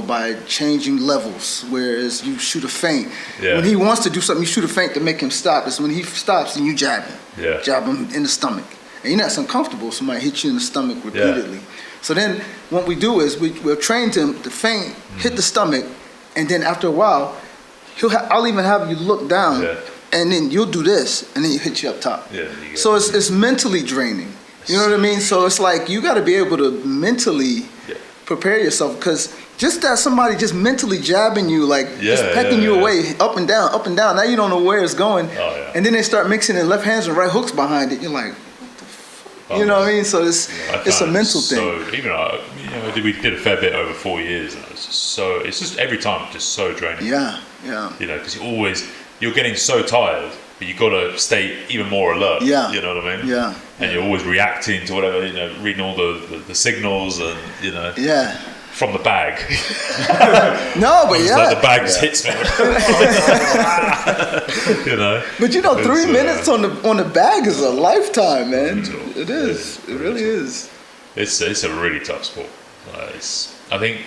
by changing levels. Whereas you shoot a feint. Yeah. When he wants to do something, you shoot a feint to make him stop. It's when he stops and you jab him. Yeah. Jab him in the stomach. And you're not uncomfortable, somebody hits you in the stomach repeatedly. Yeah. So then what we do is we'll train him to feint, hit the stomach, and then after a while, I'll even have you look down, and then you'll do this, and then you hit you up top. Yeah, so it's mentally draining. You know what I mean? So it's like you got to be able to mentally prepare yourself, because just that somebody just mentally jabbing you, like just pecking you away, up and down, up and down. Now you don't know where it's going, and then they start mixing in left hands and right hooks behind it. You're like, what the fuck? You know what I mean? So it's a mental thing. So even we did a fair bit over 4 years, and it's just every time just so draining. Yeah. Because you're getting so tired, but you got to stay even more alert. Yeah. You know what I mean? Yeah. And you're always reacting to whatever, reading all the signals and Yeah. From the bag. No, but like the bag just hits me. But 3 minutes on the bag is a lifetime, man. It is. It really is. It's a really tough sport. I think,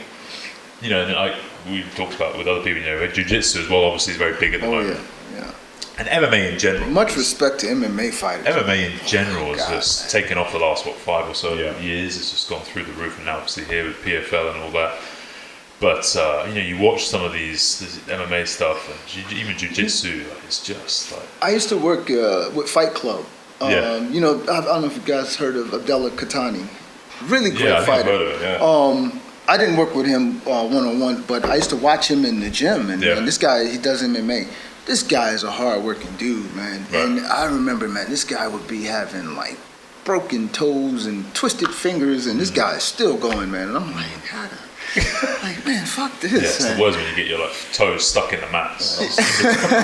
we talked about with other people, jiu-jitsu as well, obviously is very big at the moment. Yeah. And MMA in general. Much respect to MMA fighters. MMA in general has just taken off the last 5 or so years. It's just gone through the roof, and now obviously here with PFL and all that. But you watch some of this MMA stuff, and even jiu-jitsu, it's just like. I used to work with Fight Club. I don't know if you guys heard of Abdullah Katani. Really great fighter. I've heard of it, I didn't work with him one-on-one, but I used to watch him in the gym, and this guy, he does MMA. This guy is a hard-working dude, man. Right. And I remember, man, this guy would be having, like, broken toes and twisted fingers, and this guy is still going, man. And I'm like, man, fuck this. Yeah, it's the worst when you get your toes stuck in the mats,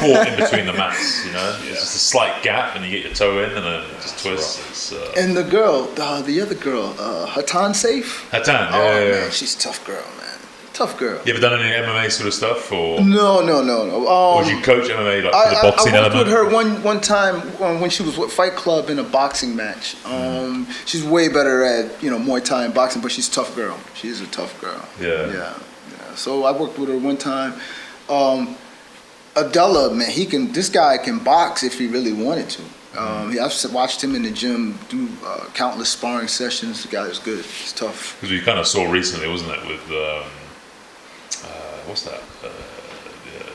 caught in between the mats. It's just a slight gap, and you get your toe in, and then it just twists. And the girl, the other girl, Hatan Safe. Hatan, man, she's a tough girl, man. Tough girl. You ever done any MMA sort of stuff, or no? Or did you coach MMA for the boxing element? I worked with her one time when she was with Fight Club in a boxing match. She's way better at Muay Thai and boxing, but she's a tough girl. She is a tough girl. Yeah. So I worked with her one time. Abdullah, man, this guy can box if he really wanted to. I've watched him in the gym do countless sparring sessions. The guy is good. He's tough. Because we kind of saw recently, wasn't it, with what's that?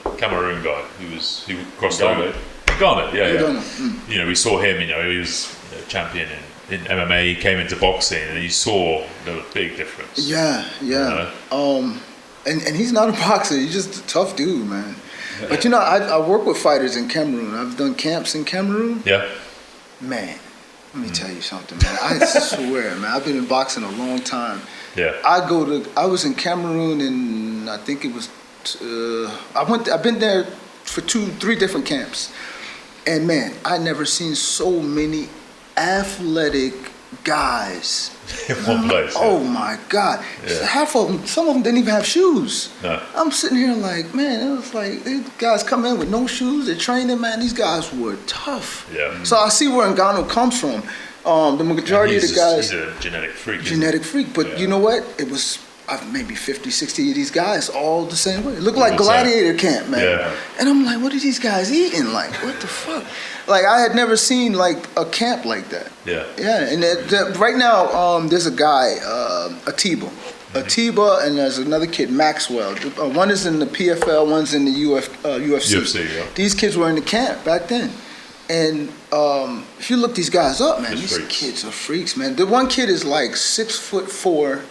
The Cameroon guy who crossed over. Garnet, yeah. We saw him. He was champion in MMA. He came into boxing, and you saw the big difference. Yeah. And he's not a boxer. He's just a tough dude, man. But I work with fighters in Cameroon. I've done camps in Cameroon. Yeah. Man, let me tell you something, man. I swear, man. I've been in boxing a long time. Yeah. I was in Cameroon, and I think it was. I've been there for 2-3 different camps, and man, I never seen so many athletic guys in one place. Oh my God! Half of them, some of them didn't even have shoes. No. I'm sitting here like, man, it was like these guys come in with no shoes. They're training, man. These guys were tough. Yeah. So I see where Ngannou comes from. The majority of the guys. He's a genetic freak. But you know what? It was maybe 50, 60 of these guys all the same way. It looked like gladiator camp, man. Yeah. And I'm like, what are these guys eating? Like, what the fuck? Like, I had never seen like a camp like that. Yeah. Yeah, and right now there's a guy, Atiba, and there's another kid, Maxwell. One is in the PFL, one's in the UFC. Yeah. These kids were in the camp back then. And if you look these guys up, man, these kids are freaks, man. The one kid is like 6'4",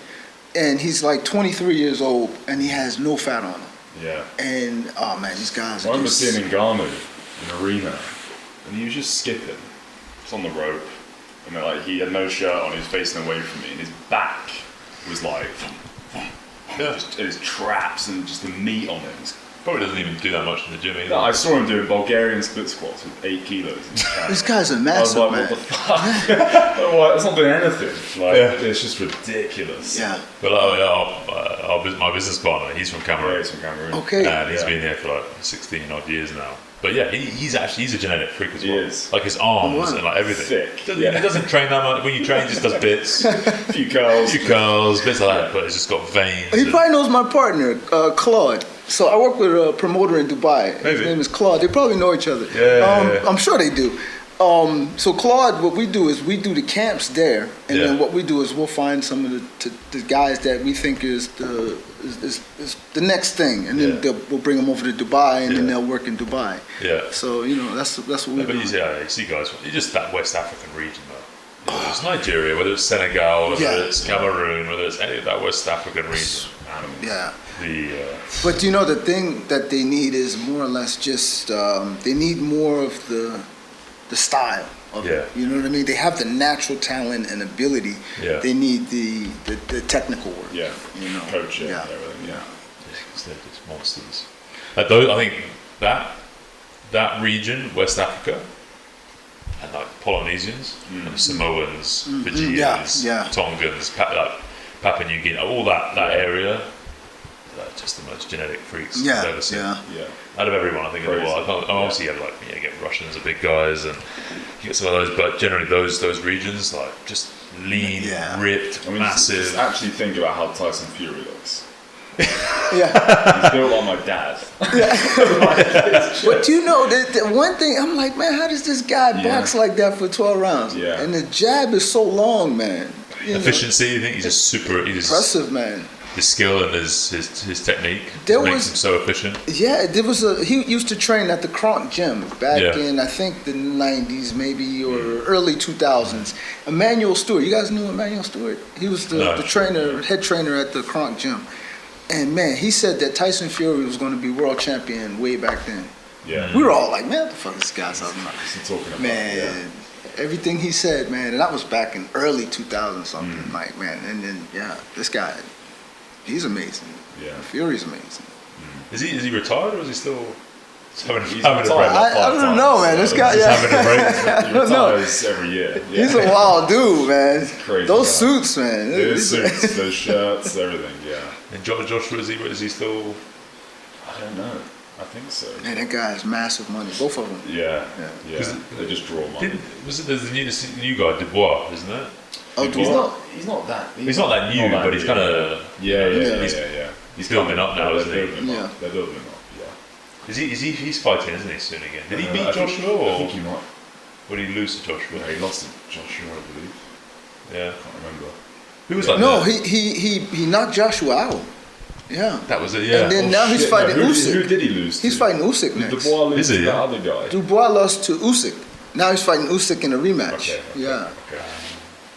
and he's like 23 years old, and he has no fat on him. Yeah. And oh man, these guys. I remember seeing Ngannou in an arena, and he was just skipping. It's on the rope, and then he had no shirt on, he was facing away from me, and his back was like, just his traps and just the meat on it. Probably doesn't even do that much in the gym either. No, I saw him doing Bulgarian split squats with 8 kilos. These guys are massive, I was like, man. what the fuck? It's not doing anything. It's just ridiculous. Yeah. But my business partner, he's from Cameroon. Yeah, he's from Cameroon. Okay. And he's been here for like 16 odd years now. But yeah, he's a genetic freak as well. He is. Like his arms and like everything. Thick. He doesn't train that much. When you train, he just does bits. A few curls, bits like that. But it's just got veins. He probably knows my partner, Claude. So I work with a promoter in Dubai. Maybe. His name is Claude. They probably know each other. Yeah. I'm sure they do. So Claude, what we do is we do the camps there, and then what we do is we'll find some of the guys that we think is the next thing, and then we'll bring them over to Dubai, and then they'll work in Dubai. Yeah. So that's what we do. But you see guys, it's just that West African region though. whether it's Nigeria, whether it's Senegal, whether Yeah. it's Cameroon, whether it's any of that West African region. Animals. Yeah. The But you know, the thing that they need is more or less just they need more of the style of Yeah. it. You know what I mean? They have the natural talent and ability. Yeah. They need the technical work. Yeah. You know. Coaching Yeah. and everything. Yeah. they're just monsters. Like those, I think that region, West Africa, and like Polynesians, and Samoans, Fijians, Yeah, yeah. Tongans, Papua New Guinea, all that area, they're just the most genetic freaks Yeah, I've ever seen. yeah. Yeah. Out of everyone, I think in the Crazy. world. Obviously, you have you get Russians are big guys, and you get some of those, but generally those regions, like just lean, Yeah. ripped, I mean, massive. Just actually think about how Tyson Fury looks. Yeah. He's built like my dad. But you know, the one thing I'm like, man, how does this guy Yeah. box like that for 12 rounds? Yeah. And the jab is so long, man. You know, Efficiency, you think he's just super. He's impressive, man. his skill and his technique There makes was- him so efficient. Yeah, there was he used to train at the Kronk gym back Yeah. in, I think, the 90s maybe, or early 2000s. Emmanuel Stewart, you guys knew Emmanuel Stewart? He was No. the trainer, head trainer at the Kronk gym. And man, he said that Tyson Fury was going to be world champion way back then. Yeah. We were all like, man, what the fuck is this guy talking about? What's he talking about? Man, Yeah. everything he said, man, and that was back in early 2000 something. Like, man, and then, yeah, this guy, he's amazing. Yeah. Fury's amazing. Is he retired or is he still having He's a break? retired. I don't know, man. This guy, He's yeah. having a break. He I don't know. retires every year. Yeah. He's a wild dude, man. crazy Those guy. suits, man. Those suits, those shirts, everything. Yeah. And Joshua, is he still? I don't know. I think so. Man, that guy has massive money. Both of them. Yeah. Yeah. Yeah. They just draw money. Was it there's the new guy Dubois, isn't it? Oh, He's Dubois? not. He's not that. He's not that new, but he's kind of. Yeah. He's- He's building up now, They're isn't he? building him Yeah. up. They're building him up. Yeah. He's fighting, isn't he, soon again? Did he beat I think- Joshua I or think he might. would he lose to Joshua? Yeah, he lost to Joshua, I believe. Yeah. Can't remember. Who was like No, that? he knocked Joshua out. Yeah. That was it, yeah. And then now he's Shit, fighting no, who Usyk. did he lose to? He's fighting Usyk Did next. Dubois lose Is he, to yeah? that other guy? Dubois lost to Usyk. Now he's fighting Usyk in a rematch. Okay. Yeah.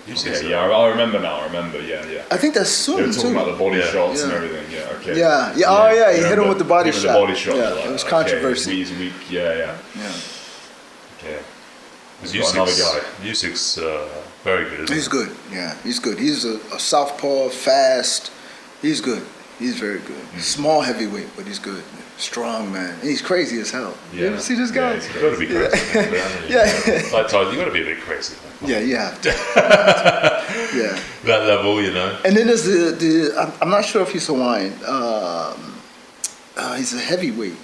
Okay, yeah, I remember now. I remember, yeah. I think that's They soon were talking too. about the body Yeah. shots and Yeah. everything. Yeah, okay. Yeah, yeah. Oh, yeah. He hit him remember with the body him with shot. The body shot. Yeah, like, it was okay, controversy. He's weak. Yeah. Yeah. Okay. Because Got another guy. Usyk's very good, isn't He's good. Yeah, he's good. He's a southpaw, fast. He's good. He's very good. Small heavyweight, but he's good. Strong, man. And he's crazy as hell. You ever see this guy? Yeah, he's You've got to be crazy. Yeah. Like Tyler, you got to be a bit crazy. Yeah, yeah. Yeah. That level, you know. And then there's I'm not sure if he's Hawaiian. He's a heavyweight.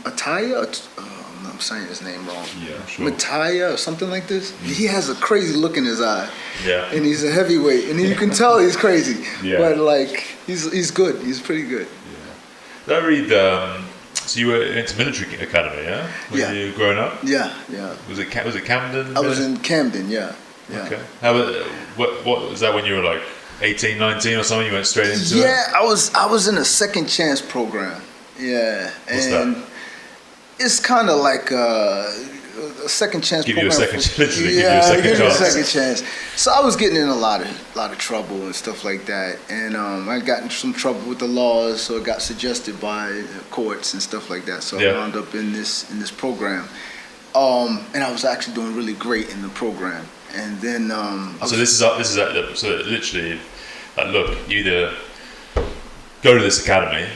Ataya? I'm saying his name wrong. Yeah, sure. Mataya or something like this. He has a crazy look in his eye. Yeah. And he's a heavyweight. And you can tell he's crazy. Yeah. But like, he's good. He's pretty good. Did I read? So you were into military academy, yeah? When Yeah. you were growing up? Yeah, yeah. Was it Camden? I was in Camden, yeah. Yeah. Okay. How what was that when you were like 18, 19 or something? You went straight into it? Yeah, I was in a second chance program. Yeah. What's and that? it's kind of like a second chance Give you a program. second- literally give you a yeah, second give you a chance. second chance. So I was getting in a lot of trouble and stuff like that. And I got in some trouble with the laws, so it got suggested by courts and stuff like that. So Yeah. I wound up in this program. And I was actually doing really great in the program. And then So this is so literally, like, look, you either go to this academy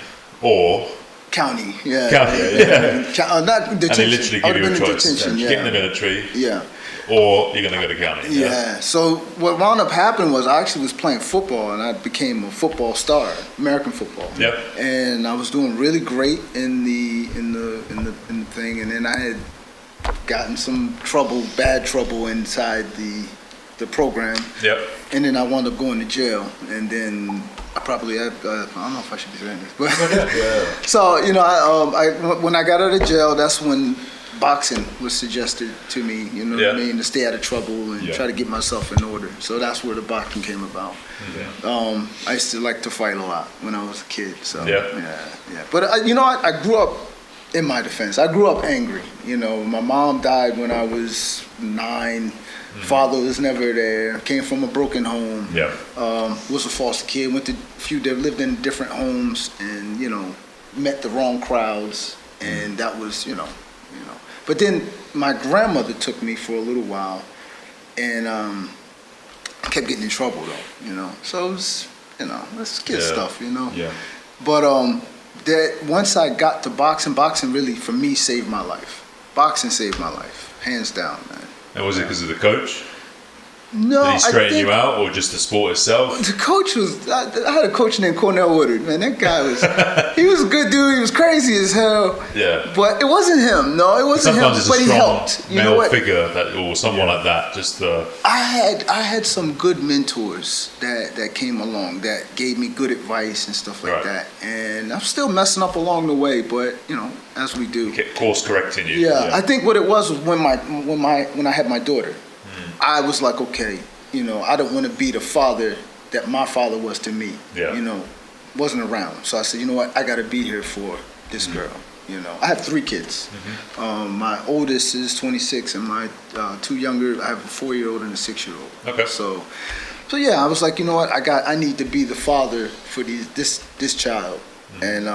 or county, yeah. County, Not detention. and they literally I give would've you a been in choice: detention, get in the yeah. military Yeah. or you're gonna go to county. Yeah. So what wound up happening was I actually was playing football and I became a football star, American football. Yep. And I was doing really great in the thing, and then I had gotten some bad trouble inside the program, Yep. and then I wound up going to jail, and then I probably had, I don't know if I should be saying this, but so when I got out of jail, that's when boxing was suggested to me, you know what I Yeah. mean, to stay out of trouble and try to get myself in order. So that's where the boxing came about. I used to like to fight a lot when I was a kid. So Yeah. yeah. But I grew up in my defense, I grew up angry. You know, my mom died when I was 9. Father was never there. Came from a broken home. Yeah. Was a foster kid. Went to lived in different homes, and met the wrong crowds, and that was But then my grandmother took me for a little while, and I kept getting in trouble though. So it was that's kid stuff. Yeah. But that once I got to boxing really for me saved my life. Boxing saved my life, hands down, man. And was it because of the coach? No, Did he straighten I you out, or just the sport itself? The coach was. I had a coach named Cornell Woodard. Man, that guy was. He was a good dude. He was crazy as hell. Yeah. But it wasn't him. No, it wasn't Sometimes him. it's But a he strong helped. You know male what? figure or someone like that. Just I had some good mentors that came along that gave me good advice and stuff like that. And I'm still messing up along the way, but as we do. course correcting you. Yeah, I think what it was when I had my daughter, I was like, okay, I don't want to be the father that my father was to me. Yeah. Wasn't around. So I said, you know what, I got to be here for this girl. I have 3 kids. My oldest is 26, and my 2 younger, I have a 4-year-old and a 6-year-old. Okay. So yeah, I was like, you know what, I need to be the father for this child, and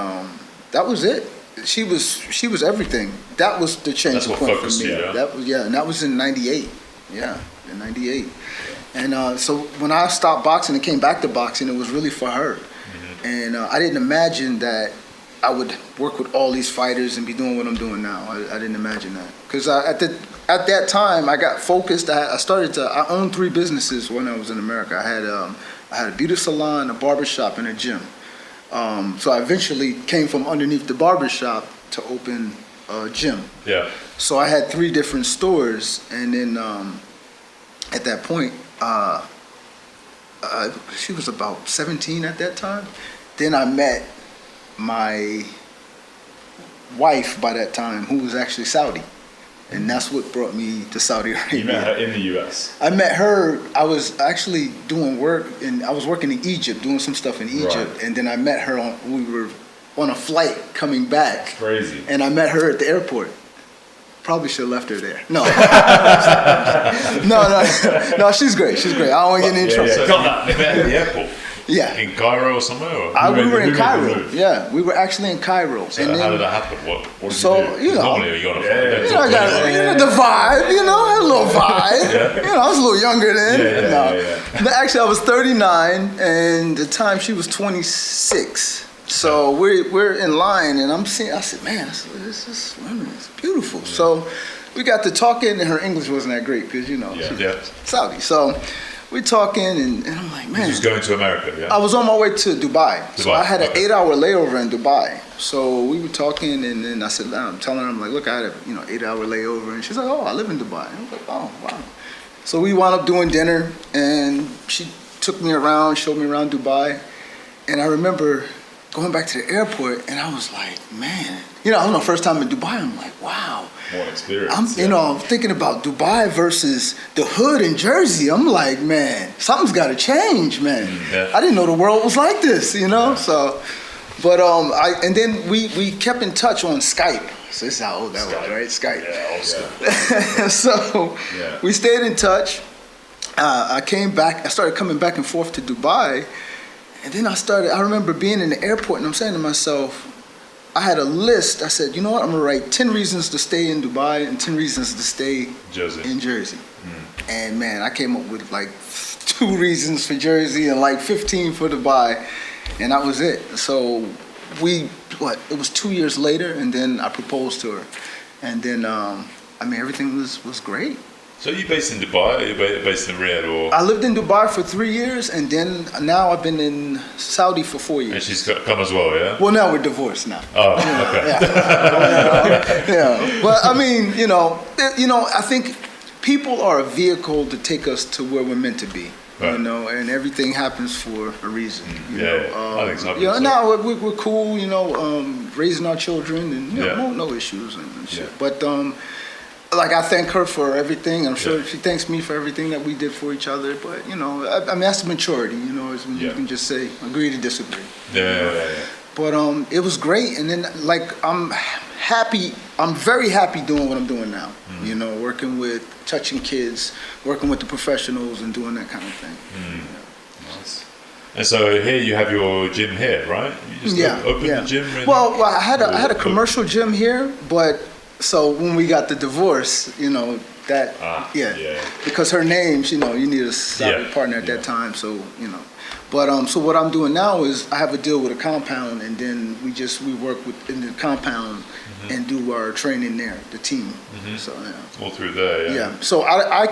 that was it. She was everything. That was the change point for me. And that was in '98. Yeah, in '98. And so when I stopped boxing and came back to boxing, it was really for her. And I didn't imagine that I would work with all these fighters and be doing what I'm doing now. I didn't imagine that. Because at that time, I got focused. I owned 3 businesses when I was in America. I had a beauty salon, a barbershop, and a gym. So I eventually came from underneath the barbershop to open a gym. Yeah. So I had 3 different stores, and then at that point, she was about 17 at that time. Then I met my wife by that time, who was actually Saudi. And that's what brought me to Saudi Arabia. You met her in the US? I met her, I was actually doing work, and I was working in Egypt, doing some stuff in Egypt. Right. And then I met her we were on a flight coming back. Crazy. And I met her at the airport. Probably should have left her there. No. No, she's great. She's great. I don't want to get in trouble. So got that. They met at the airport. Yeah. In Cairo or somewhere? Or? We were in Cairo. Yeah, we were actually in Cairo. So and how did that happen? What did so, you do? Normally you got to the vibe, had a little vibe. I was a little younger then. Actually, I was 39, and the time she was 26. So we're in line, and I said, man, this woman is beautiful. Yeah. So we got to talking, and her English wasn't that great because, she's Saudi. So we're talking, and I'm like, man. She was going to America, yeah? I was on my way to Dubai. So I had an 8-hour layover in Dubai. So we were talking, and then I said, I'm telling her, I'm like, look, I had a 8-hour layover. And she's like, oh, I live in Dubai. I was like, oh, wow. So we wound up doing dinner, and she took me around, showed me around Dubai. And I remember going back to the airport, and I was like, man. I was my first time in Dubai. I'm like, wow. What experience. I'm thinking about Dubai versus the hood in Jersey. I'm like, man, something's got to change, man. Yeah. I didn't know the world was like this, Yeah. So, but and then we kept in touch on Skype. So this is how old that was, right? Skype. Yeah, old school. So we stayed in touch. I came back. I started coming back and forth to Dubai, and then I remember being in the airport, and I'm saying to myself, I had a list. I said, you know what? I'm gonna write 10 reasons to stay in Dubai and 10 reasons to stay in Jersey. And man, I came up with like 2 reasons for Jersey and like 15 for Dubai, and that was it. So it was 2 years later, and then I proposed to her, and then everything was great. So are you based in Dubai? Are you based in Riyadh? Or? I lived in Dubai for 3 years, and then now I've been in Saudi for 4 years. And she's come as well, yeah? Well, now we're divorced now. Oh, okay. Yeah. But I mean, I think people are a vehicle to take us to where we're meant to be. Right. And everything happens for a reason. I think so. Now we're cool. Raising our children, and no issues and shit. But I thank her for everything. I'm sure she thanks me for everything that we did for each other. But that's the maturity. Is when you can just say agree to disagree. Yeah. But it was great, and then I'm happy. I'm very happy doing what I'm doing now. You know, working with touching kids, working with the professionals, and doing that kind of thing. Nice. And so here you have your gym here, right? You just opened the gym. Well, I had a commercial gym here, but so when we got the divorce, you know, that because her name, you know, you need a solid partner at that time, so you know. But so what I'm doing now is I have a deal with a compound, and then we work in the compound and do our training there, the team. So all through there. Yeah. So I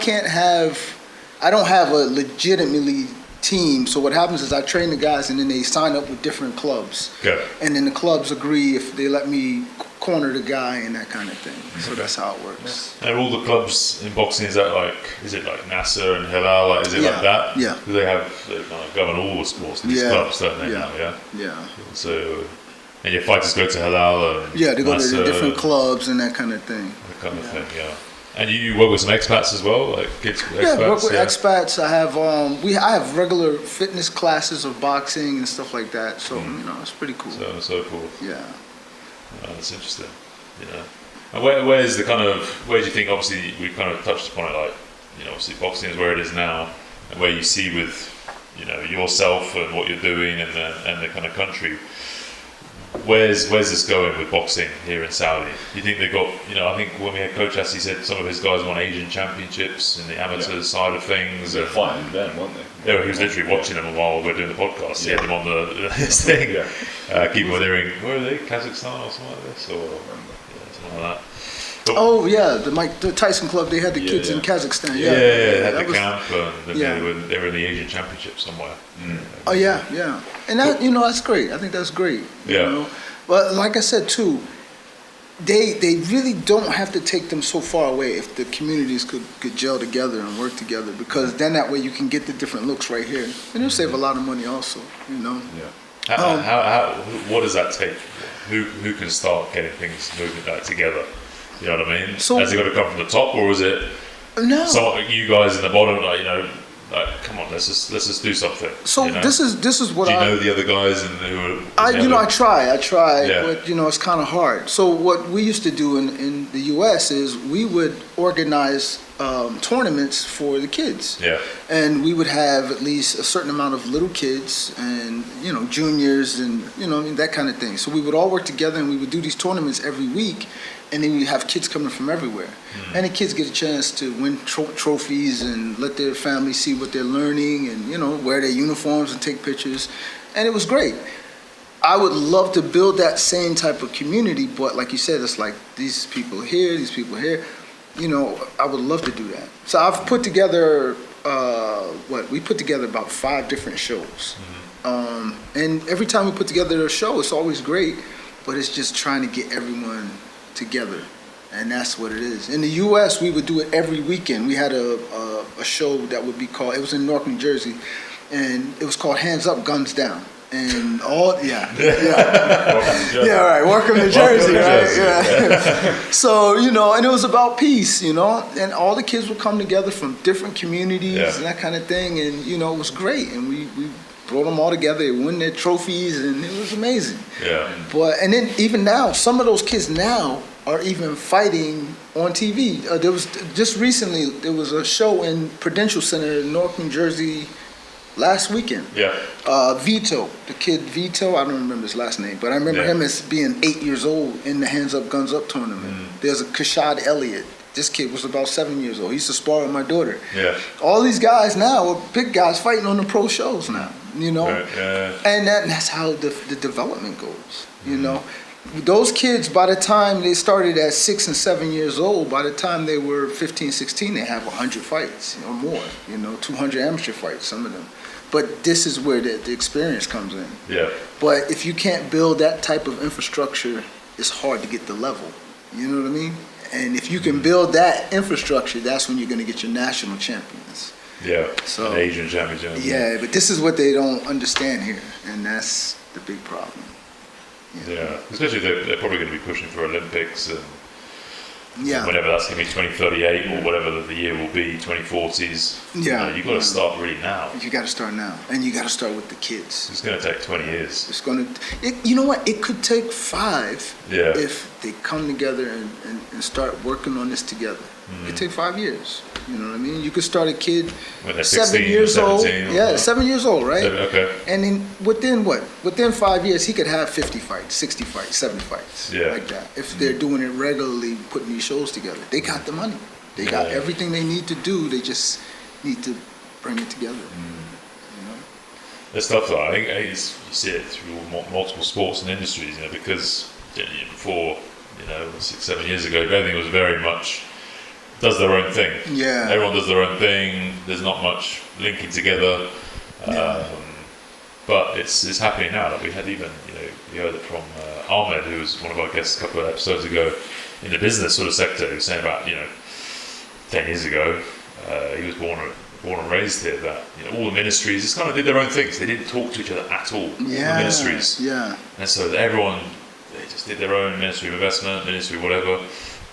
don't have a legitimately team. So what happens is I train the guys, and then they sign up with different clubs. Okay. And then the clubs agree if they let me corner the guy and that kind of thing. So that's how it works. And all the clubs in boxing, is it like Nasser and Halal? Like, is it like that? Yeah. Because they kind of govern all the sports in these clubs, don't they? Yeah. So, and your fighters go to Halal and they go Nasser to the different clubs and that kind of thing. That kind of thing, yeah. And you work with some expats as well, like kids expats? Yeah, I work with expats. I have I have regular fitness classes of boxing and stuff like that. So you know, it's pretty cool. So on and so forth. Yeah. That's interesting. Yeah. And where's the kind of, where do you think, obviously we kind of touched upon it, like, you know, obviously boxing is where it is now, and where you see with, you know, yourself and what you're doing and the kind of country, where's this going with boxing here in Saudi? Do you think they've got, you know, I think when we had Coach Assi said some of his guys won Asian championships in the amateur side of things. They're fighting them, weren't they? He was literally watching them while we're doing the podcast. He had them on this thing. Keeping with hearing, where are they? Kazakhstan or something like this? Or something like that. But, the Tyson Club, they had the kids in Kazakhstan. They had the camp, and they were in the Asian Championship somewhere. Oh yeah, and that, you know, that's great. I think that's great. You know? But like I said too, they really don't have to take them so far away if the communities could gel together and work together, because then that way you can get the different looks right here, and it'll save a lot of money also. You know. Yeah. What does that take? Who can start getting things moving back together? You know what I mean? So, has it got to come from the top, or is it you guys in the bottom, like, you know, like, come on, let's just do something. So you know? this is what do you know the other guys and who I try, but you know, it's kind of hard. So what we used to do in the U.S. is we would organize tournaments for the kids. Yeah. And we would have at least a certain amount of little kids and, you know, juniors and, you know, that kind of thing. So we would all work together and we would do these tournaments every week. And then we have kids coming from everywhere. And the kids get a chance to win trophies and let their family see what they're learning and, you know, wear their uniforms and take pictures. And it was great. I would love to build that same type of community, but like you said, it's like these people here, these people here. You know, I would love to do that. So I've put together, we put together about 5 different shows. And every time we put together a show, it's always great, but it's just trying to get everyone together, and that's what it is. In the U.S., we would do it every weekend. We had a show that would be called, it was in Newark, New Jersey, and it was called Hands Up, Guns Down. And welcome to Jersey, right? So, you know, and it was about peace, you know, and all the kids would come together from different communities and that kind of thing, and, you know, it was great, and we brought them all together, they won their trophies, and it was amazing. Yeah. And then even now, some of those kids now are even fighting on TV. There was just recently, there was a show in Prudential Center in Newark, New Jersey, last weekend. Yeah. Vito, the kid Vito, I don't remember his last name, but I remember him as being 8 years old in the Hands Up, Guns Up tournament. There's a Kashad Elliott. This kid was about 7 years old. He used to spar with my daughter. Yeah. All these guys now are big guys fighting on the pro shows now, you know? And that's how the development goes, you know? Those kids, by the time they started at 6 and 7 years old, by the time they were 15, 16, they have 100 fights or more, you know, 200 amateur fights, some of them. But this is where the experience comes in. Yeah. But if you can't build that type of infrastructure, it's hard to get the level. You know what I mean? And if you can build that infrastructure, that's when you're going to get your national champions. Yeah. So Asian champions. Yeah, but this is what they don't understand here, and that's the big problem. Yeah, especially they're probably going to be pushing for Olympics and whenever that's going to be 2038 or whatever the year will be, 2040s. Yeah, you've got to start really now. You got to start now, and you got to start with the kids. It's going to take 20 years. It's going to. You know what? It could take 5. Yeah. If they come together and start working on this together. It could take 5 years. You know what I mean? You could start a kid When they're 7 16, years old. 17, Yeah, 7 years old, right? Okay. And then within 5 years, he could have 50 fights, 60 fights, 70 fights, Yeah. like that. If they're doing it regularly, putting these shows together, they got the money. They got everything they need to do. They just need to bring it together. You know? There's stuff that I think you see it through multiple sports and industries, you know, because before, 6-7 years ago, everything was very much does their own thing. Yeah. Everyone does their own thing. There's not much linking together. But it's happening now. Like we had even, we heard it from Ahmed, who was one of our guests a couple of episodes ago in the business sort of sector. He was saying about, 10 years ago, he was born and raised here, that all the ministries just kind of did their own things. They didn't talk to each other at all. Yeah. All the ministries. Yeah. And so everyone, they just did their own ministry of investment, ministry whatever.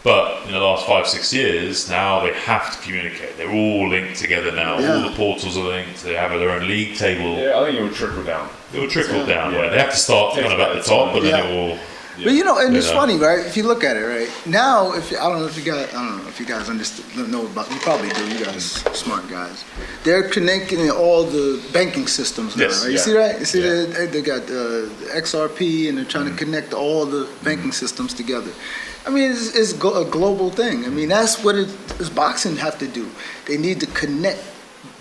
But in the last 5-6 years, now they have to communicate. They're all linked together now. Yeah. All the portals are linked. They have their own league table. Yeah, I think it will trickle down. It will trickle down. Yeah. Right? They have to start kind of at the top, but then it will. But and it's Yeah. funny, right? If you look at it, right now, I don't know if you guys know about. You probably do. You guys, smart guys. They're connecting all the banking systems now, Yes, right? You yeah. see that? You see Yeah. they got the XRP, and they're trying to connect all the banking systems together. I mean, it's a global thing. I mean, that's what does boxing have to do. They need to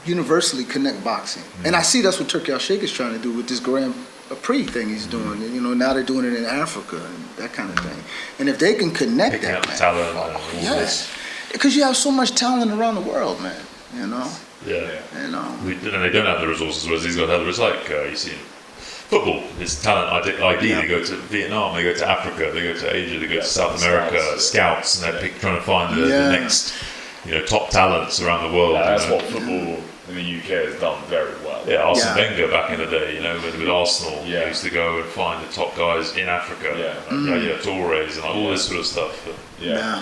universally connect boxing. And I see that's what Turkey Al-Sheikh is trying to do with this Grand Prix thing he's doing. Now they're doing it in Africa and that kind of thing. And if they can connect Picking that, up man, talent and all yes, this. because you have so much talent around the world, man. Yeah. And And they don't have the resources, whereas these guys have. It's like you see football. It's talent ID. Yeah. They go to Vietnam, they go to Africa, they go to Asia, they go to South America, scouts, and they're trying to find the next, top talents around the world. Yeah, that's what football in the UK has done very well. Yeah, Arsene Yeah. Wenger back in the day, with Arsenal, he Yeah. used to go and find the top guys in Africa, Torres and all this sort of stuff. Yeah.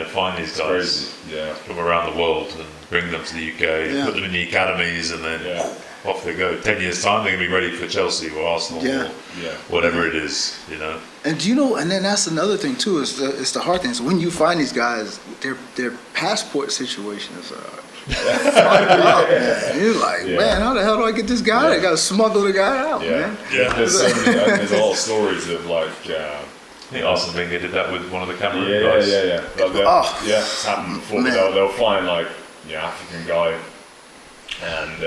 Find these guys Crazy. Yeah. from around the world and bring them to the UK, Yeah. put them in the academies, and then Yeah. off they go. 10 years time, they're gonna be ready for Chelsea or Arsenal Yeah. or whatever it is. And and then that's another thing too. It's the hard thing. So when you find these guys, their passport situation is fucked up, man. You're like, man, how the hell do I get this guy? I gotta smuggle the guy out, man. Yeah. There's so many. There's a lot of stories of like. I think Arsene Wenger did that with one of the Cameroon Yeah. guys. Like it's happened before. Man. They'll find like African guy and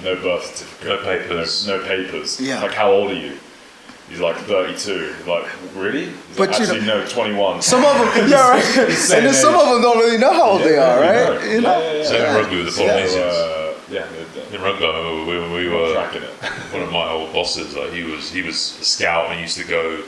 no birth certificate, No papers. no papers. Yeah. Like how old are you? He's like 32. He's like, really? He's But like, actually, no, 21. Some of them, yeah, right. And then some of them don't really know how old they are, right? Same in rugby with the Polynesians. Yeah, In rugby, I remember when we were tracking it. one of my old bosses. Like he was a scout and he used to go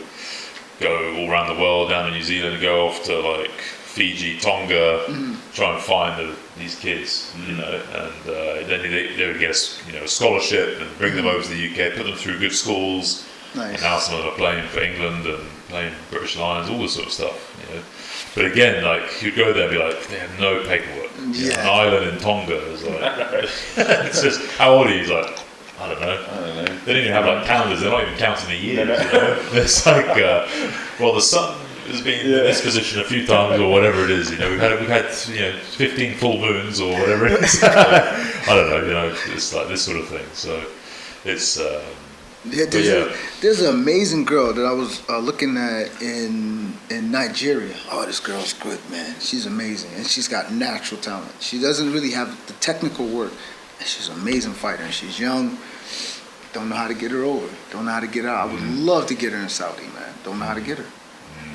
all around the world, down to New Zealand, and go off to like Fiji, Tonga, try and find these kids, and then they would get a scholarship and bring them over to the UK, put them through good schools. Nice. And now some of them are playing for England and playing British Lions, all this sort of stuff. But again, like you'd go there and be like, they have no paperwork. Yeah. An island in Tonga is like, it's just, how old are you? He's like, I don't know. They don't even have like calendars. They're not even counting the years. It's like, well, the sun has been in this position a few times or whatever it is. We've had 15 full moons or whatever it is. I don't know. It's like this sort of thing. So it's. There's an amazing girl that I was looking at in Nigeria. Oh, this girl's good, man. She's amazing, and she's got natural talent. She doesn't really have the technical work, and she's an amazing fighter. And she's young. Don't know how to get her over. Don't know how to get her out. I would love to get her in Saudi, man. Don't know how to get her.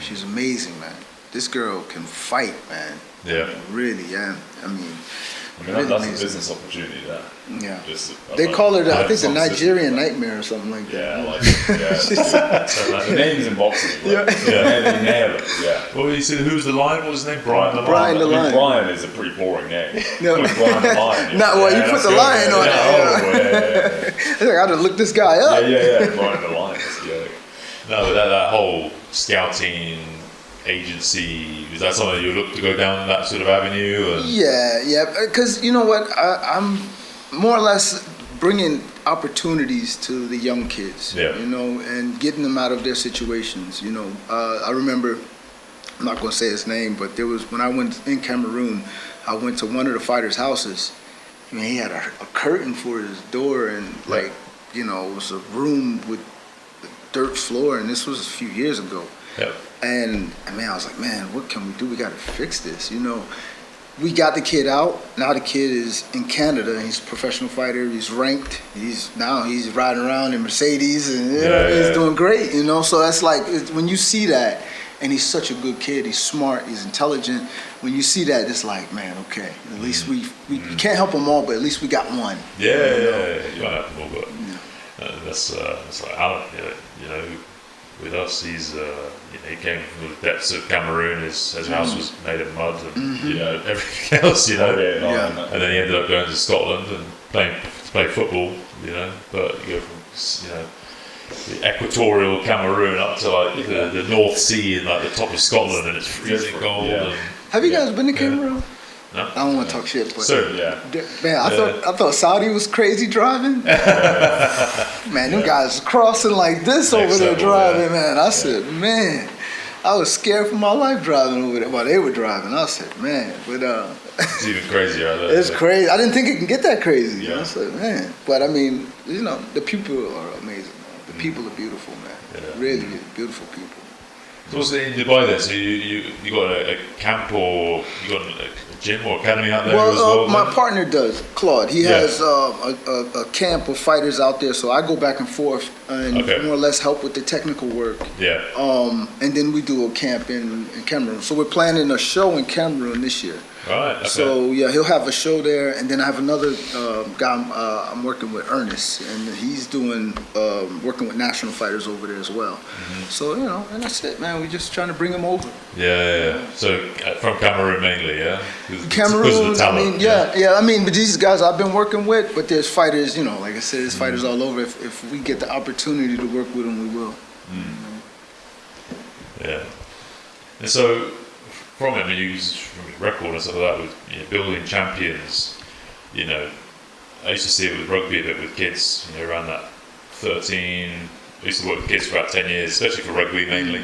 She's amazing, man. This girl can fight, man. Yeah. Really, yeah. I mean, that's a business opportunity there. yeah. Just, They call her, I think, the some system. Nigerian Nightmare or something like that. Yeah, the names in boxing. They nail it. Yeah. Well, you said who's the Lion? What was his name? Brian the Lion. Brian the Lion. Brian is a pretty boring name. No. Brian the Lion. Not what you put the lion on it. I gotta look this guy up. Yeah. Brian the Lion. Yeah. No, that whole scouting agency, is that something you look to go down that sort of avenue? And Yeah, because you know what, I'm more or less bringing opportunities to the young kids, Yeah. and getting them out of their situations. I remember I'm not going to say his name, but there was, when I went in Cameroon, I went to one of the fighters' houses. I mean, he had a curtain for his door, and like, you know, it was a room with a dirt floor, and this was a few years ago. Yep. And I mean, I was like, man, what can we do? We got to fix this, you know. We got the kid out. Now the kid is in Canada. He's a professional fighter. He's ranked. He's riding around in Mercedes, and he's doing great, you know. So that's like, when you see that, and he's such a good kid. He's smart. He's intelligent. When you see that, it's like, man, okay. At least we can't help them all, but at least we got one. Yeah. You might have them all, but that's like Ahlim. You know, with us, he's he came from the depths of Cameroon. His house was made of mud, and you know, everything else. You know, and then he ended up going to Scotland and play football. You know, but you go from the equatorial Cameroon up to like the North Sea and like the top of Scotland, and it's freezing cold. Yeah. Have you guys been to Cameroon? No. I don't want to talk shit, but so, I thought Saudi was crazy driving. Man, them guys crossing like this over there driving, man. I said, man, I was scared for my life driving over there while they were driving. I said, man, but it's even crazier out there. It's crazy. I didn't think it can get that crazy. Yeah. I said, man, but I mean, you know, the people are amazing. The people are beautiful, man. Yeah. Really beautiful people. So what's in Dubai then? So you got a camp, or you got a gym or academy out there as well? My partner does, Claude. He has a camp of fighters out there, so I go back and forth and more or less help with the technical work. Yeah. And then we do a camp in Cameroon. So we're planning a show in Cameroon this year. Right. Okay. So yeah, he'll have a show there, and then I have another guy I'm working with, Ernest, and he's doing working with national fighters over there as well. So you know, and that's it, man. We're just trying to bring them over. Yeah. So from Cameroon mainly, yeah. Cameroon, I mean, I mean, but these guys I've been working with, but there's fighters, you know, like I said, there's fighters all over. If we get the opportunity to work with them, we will. Yeah. And so, from it, I mean, you use record and stuff like that with building champions. You know, I used to see it with rugby a bit with kids. You know, around that 13. I used to work with kids for about 10 years, especially for rugby mainly.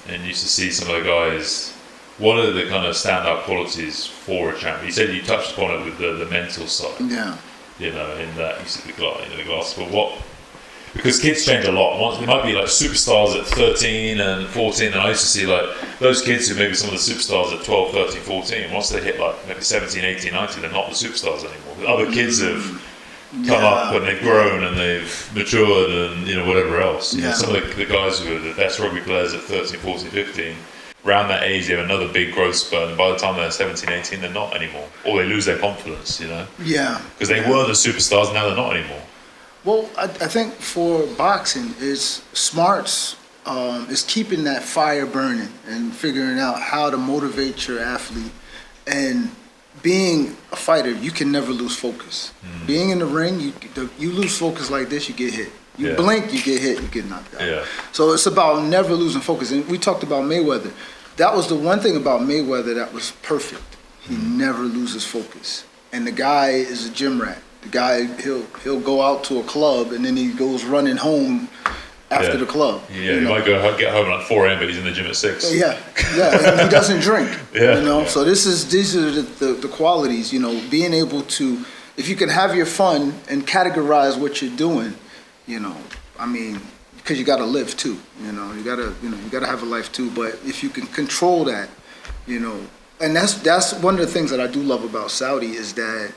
And used to see some of the guys. What are the kind of standout qualities for a champion? You said you touched upon it with the mental side. Yeah. You know, in that you said the glass. But what? Because kids change a lot. They might be like superstars at 13 and 14, and I used to see like those kids who maybe some of the superstars at 12, 13, 14, once they hit like maybe 17, 18, 19, they're not the superstars anymore. Other kids have come up and they've grown and they've matured and, you know, whatever else. You know, some of the guys who are the best rugby players at 13, 14, 15, around that age, they have another big growth spurt, and by the time they're 17, 18, they're not anymore. Or they lose their confidence, you know? Yeah. Because they were the superstars, now they're not anymore. Well, I think for boxing, it's smarts, is keeping that fire burning and figuring out how to motivate your athlete. And being a fighter, you can never lose focus. Being in the ring, you lose focus like this, you get hit. You blink, you get hit, you get knocked out. Yeah. So it's about never losing focus. And we talked about Mayweather. That was the one thing about Mayweather that was perfect. He never loses focus. And the guy is a gym rat. The guy, he'll go out to a club and then he goes running home after the club. Yeah, he might get home at 4 a.m. but he's in the gym at 6. Yeah, and he doesn't drink. You know, so these are the qualities. You know, being able to, if you can have your fun and categorize what you're doing, you know, I mean, because you got to live too. You know, you gotta have a life too. But if you can control that, you know, and that's one of the things that I do love about Saudi is that.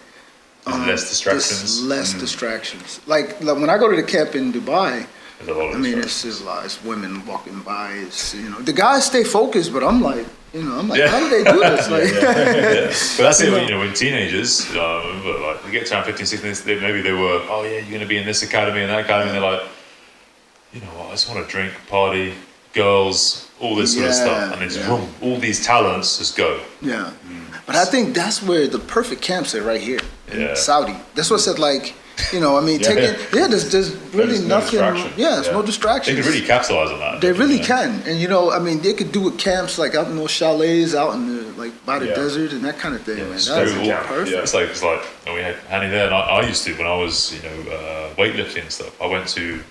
Less distractions. Less distractions. Like when I go to the camp in Dubai, I mean, it's women walking by. It's, you know, the guys stay focused, but I'm like, how do they do this? But that's it. You know, when teenagers, like they get around 15, 16, maybe they were, you're going to be in this academy and that academy, and they're like, you know what, I just want to drink, party, girls, all this sort of stuff, and it's wrong. All these talents just go. Yeah. But I think that's where the perfect camps are, right here in Saudi. That's what I said, like, you know, I mean, there's really nothing. There's no distractions. They can really capitalize on that. They really can. And, you know, I mean, they could do it camps, like, out in those chalets, out in the, like, by the desert and that kind of thing, man. That's perfect. It's like, and we had Hani there, and I used to, when I was, you know, weightlifting and stuff, I went to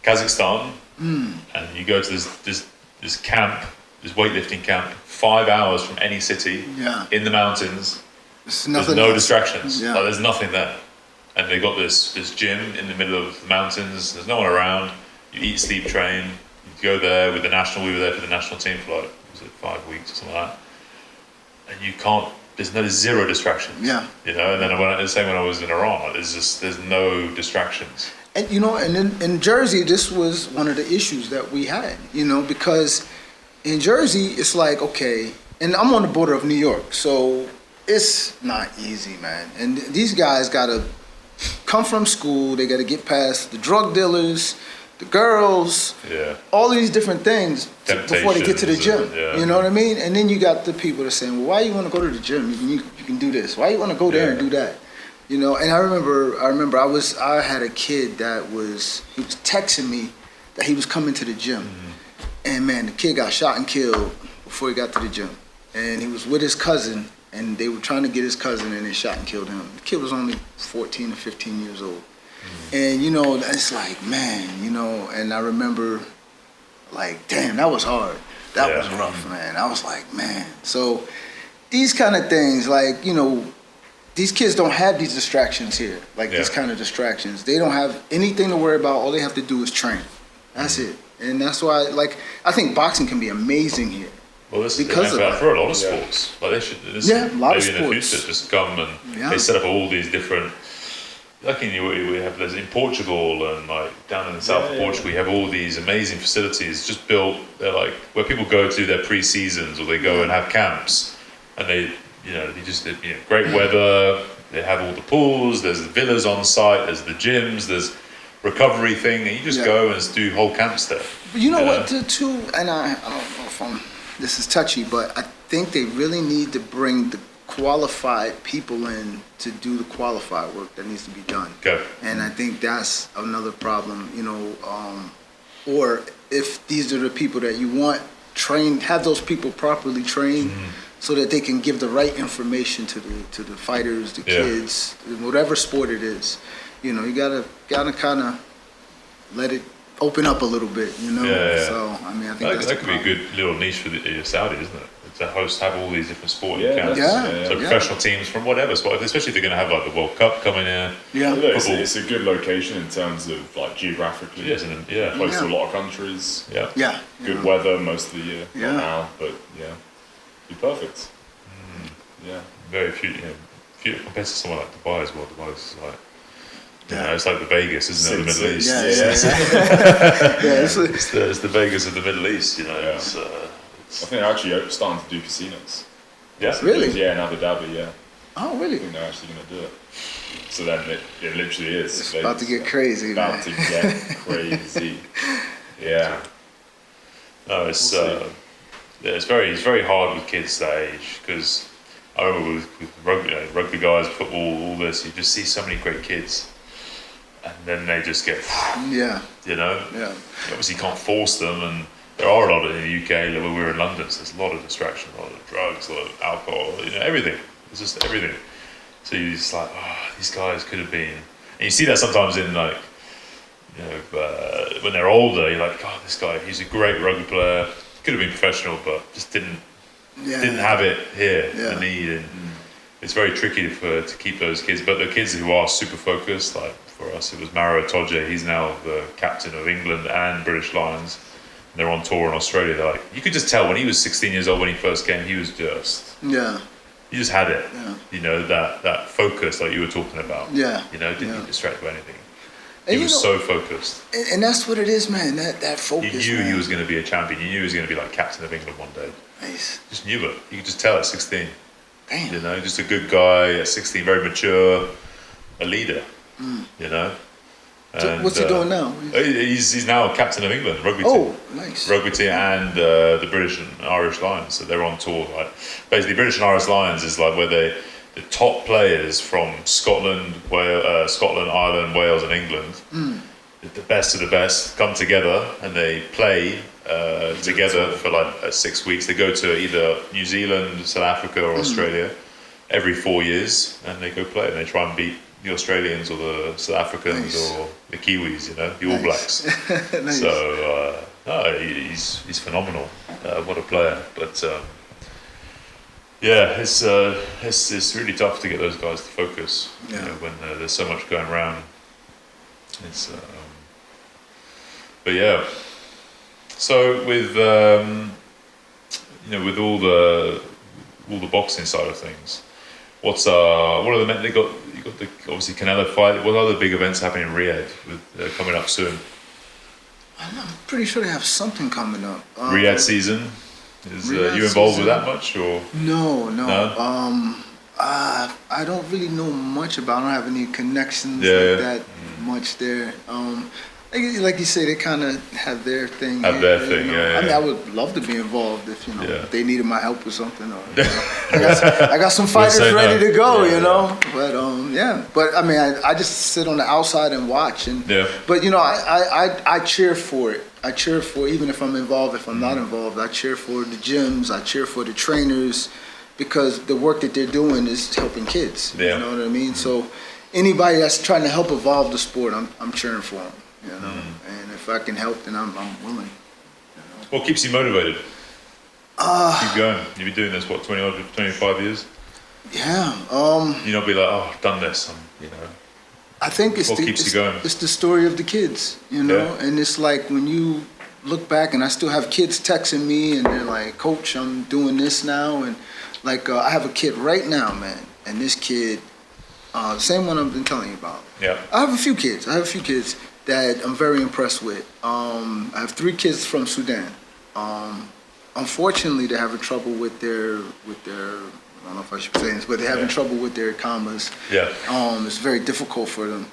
Kazakhstan, and you go to this camp this weightlifting camp, 5 hours from any city, Yeah. in the mountains. There's There's nothing no else. distractions. Yeah. Like, there's nothing there. And they got this gym in the middle of the mountains. There's no one around. You eat, sleep, train. You go there with the national. We were there for the national team for like, was it 5 weeks or something like that. And you can't. There's zero distractions. Yeah. You know. And then the same when I was in Iran. Like, there's no distractions. And you know, and in Jersey, this was one of the issues that we had, you know, because in Jersey, it's like, okay, and I'm on the border of New York, so it's not easy, man. And these guys gotta come from school, they gotta get past the drug dealers, the girls, Yeah. all of these different things before they get to the gym. Temptations, yeah. You know what I mean? And then you got the people that are saying, well, why you want to go to the gym? You can do this. Why you want to go there and do that? You know, and I remember I had a kid he was texting me that he was coming to the gym. And man, the kid got shot and killed before he got to the gym. And he was with his cousin, and they were trying to get his cousin, and they shot and killed him. The kid was only 14 or 15 years old. And, you know, it's like, man, you know, and I remember, like, damn, that was hard. That was rough, man. I was like, man. So these kind of things, like, you know, these kids don't have these distractions here, like these kind of distractions. They don't have anything to worry about. All they have to do is train. That's it. And that's why, like, I think boxing can be amazing here. Well, this Because is of that. for a lot of sports. Like they should, this Yeah, a lot of maybe in the sports. future, just come and they set up all these different. Like we have there's in Portugal and like down in the south of Portugal, you have all these amazing facilities just built. They're like where people go to their pre-seasons or they go and have camps, and they great weather. They have all the pools. There's the villas on site. There's the gyms. There's recovery thing, and you just go and do whole camps there. But you know what, too, and I don't know if this is touchy, but I think they really need to bring the qualified people in to do the qualified work that needs to be done. Okay. And I think that's another problem, you know, or if these are the people that you want trained, have those people properly trained so that they can give the right information to the fighters, the kids, whatever sport it is. You know, you gotta kind of let it open up a little bit, you know. So I mean, I think that could be a good little niche for the Saudi, isn't it? To have all these different sporting camps. So professional teams from whatever sport, especially if they're going to have like the World Cup coming in. Yeah, it's a good location in terms of like geographically. Yes, close to a lot of countries. Good weather most of the year. Not now, but be perfect. Very few. Compared to somewhere like Dubai as well. Dubai is like. It's like the Vegas, isn't it? The Middle East. It's the Vegas of the Middle East, you know. I think they're actually starting to do casinos. Yeah. Really? Yeah, in Abu Dhabi, Oh, really? I think they're actually going to do it. So then it literally is. It's about to get crazy, man. About to get crazy. Yeah. No, it's very hard with kids that age because I remember with rugby guys, football, all this, you just see so many great kids. And then they just get, you know. You obviously can't force them, and there are a lot in the UK. Like when we were in London, so there's a lot of distraction, a lot of drugs, a lot of alcohol, everything. It's just everything. So you're just like, these guys could have been. And you see that sometimes in like, when they're older, you're like, God, this guy, he's a great rugby player. Could have been professional, but just didn't have it here. The need, and it's very tricky to keep those kids. But the kids who are super focused, like. For us, it was Maro Itoje. He's now the captain of England and British Lions. They're on tour in Australia. They're like, you could just tell when he was 16 years old when he first came, he was just he just had it. You know, that focus like you were talking about. Didn't get distracted by anything. He was so focused. And that's what it is, man. That focus. You knew he was going to be a champion. You knew he was going to be like captain of England one day. Nice. Just knew it. You could just tell at 16. Damn. You know, just a good guy at 16, very mature, a leader. You know. And, what's he doing now? He's now captain of England rugby team. Oh, nice. Rugby team and the British and Irish Lions. So they're on tour. Like basically, British and Irish Lions is like where the top players from Scotland, Ireland, Wales, and England, the best of the best, come together and they play together for like 6 weeks. They go to either New Zealand, South Africa, or Australia every 4 years, and they go play and they try and beat the Australians or the South Africans or the Kiwis, the All Blacks. So No, he's phenomenal. What a player! But yeah, it's really tough to get those guys to focus. Yeah. You know, when there's so much going around. It's but yeah. So with with all the boxing side of things, what are the men? You got the obviously Canelo fight. What other big events happening in Riyadh with coming up soon? I'm pretty sure they have something coming up. Riyadh season. Is Riyadh you involved season. with that much or? No. No? I don't really know much about. I don't have any connections that much there. Like you say, they kind of have their thing. Have their thing, yeah. I mean, I would love to be involved if if they needed my help with something. Or, I got some fighters ready to go, But But I mean, I just sit on the outside and watch. But I cheer for it. I cheer for even if I'm involved. If I'm not involved, I cheer for the gyms. I cheer for the trainers because the work that they're doing is helping kids. Yeah. You know what I mean? So anybody that's trying to help evolve the sport, I'm cheering for them. And if I can help, then I'm willing. What keeps you motivated? Keep going. You've been doing this 25 years? Yeah. You not be like, oh, I've done this. I think what keeps you going? It's the story of the kids, and it's like when you look back, and I still have kids texting me, and they're like, "Coach, I'm doing this now," and like I have a kid right now, man, and this kid, the same one I've been telling you about. Yeah. I have a few kids that I'm very impressed with. I have 3 kids from Sudan. Unfortunately, they're having trouble with their I don't know if I should say this, but they're having trouble with their commas. Yeah. It's very difficult for them.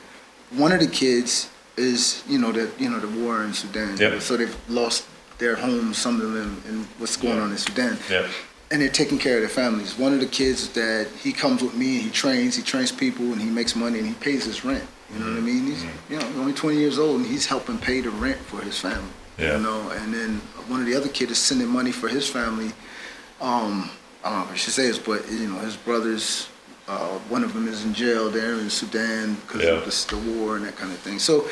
One of the kids is the war in Sudan. Yeah. So they've lost their homes, some of them, and what's going on in Sudan. Yeah. And they're taking care of their families. One of the kids that he comes with me, he trains people, and he makes money, and he pays his rent. You know what I mean? He's only 20 years old, and he's helping pay the rent for his family. Yeah. And then one of the other kids is sending money for his family. I don't know if I should say this, but his brothers, one of them is in jail there in Sudan because of the war and that kind of thing. So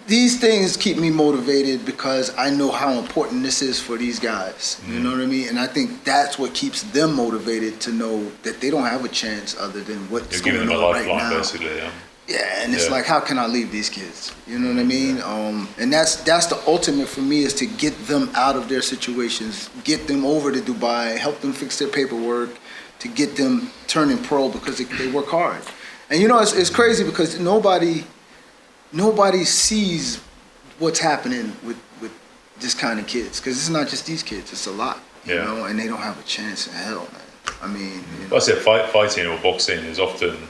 these things keep me motivated because I know how important this is for these guys. You know what I mean? And I think that's what keeps them motivated to know that they don't have a chance other than what's going on right now. You're giving them a lifeline, basically, yeah. Yeah, and it's like, how can I leave these kids? You know what I mean? And that's the ultimate for me, is to get them out of their situations, get them over to Dubai, help them fix their paperwork, to get them turning pro because they work hard. And it's crazy because nobody sees what's happening with this kind of kids, because it's not just these kids, it's a lot, and they don't have a chance in hell, man. I mean, I said fighting or boxing is often.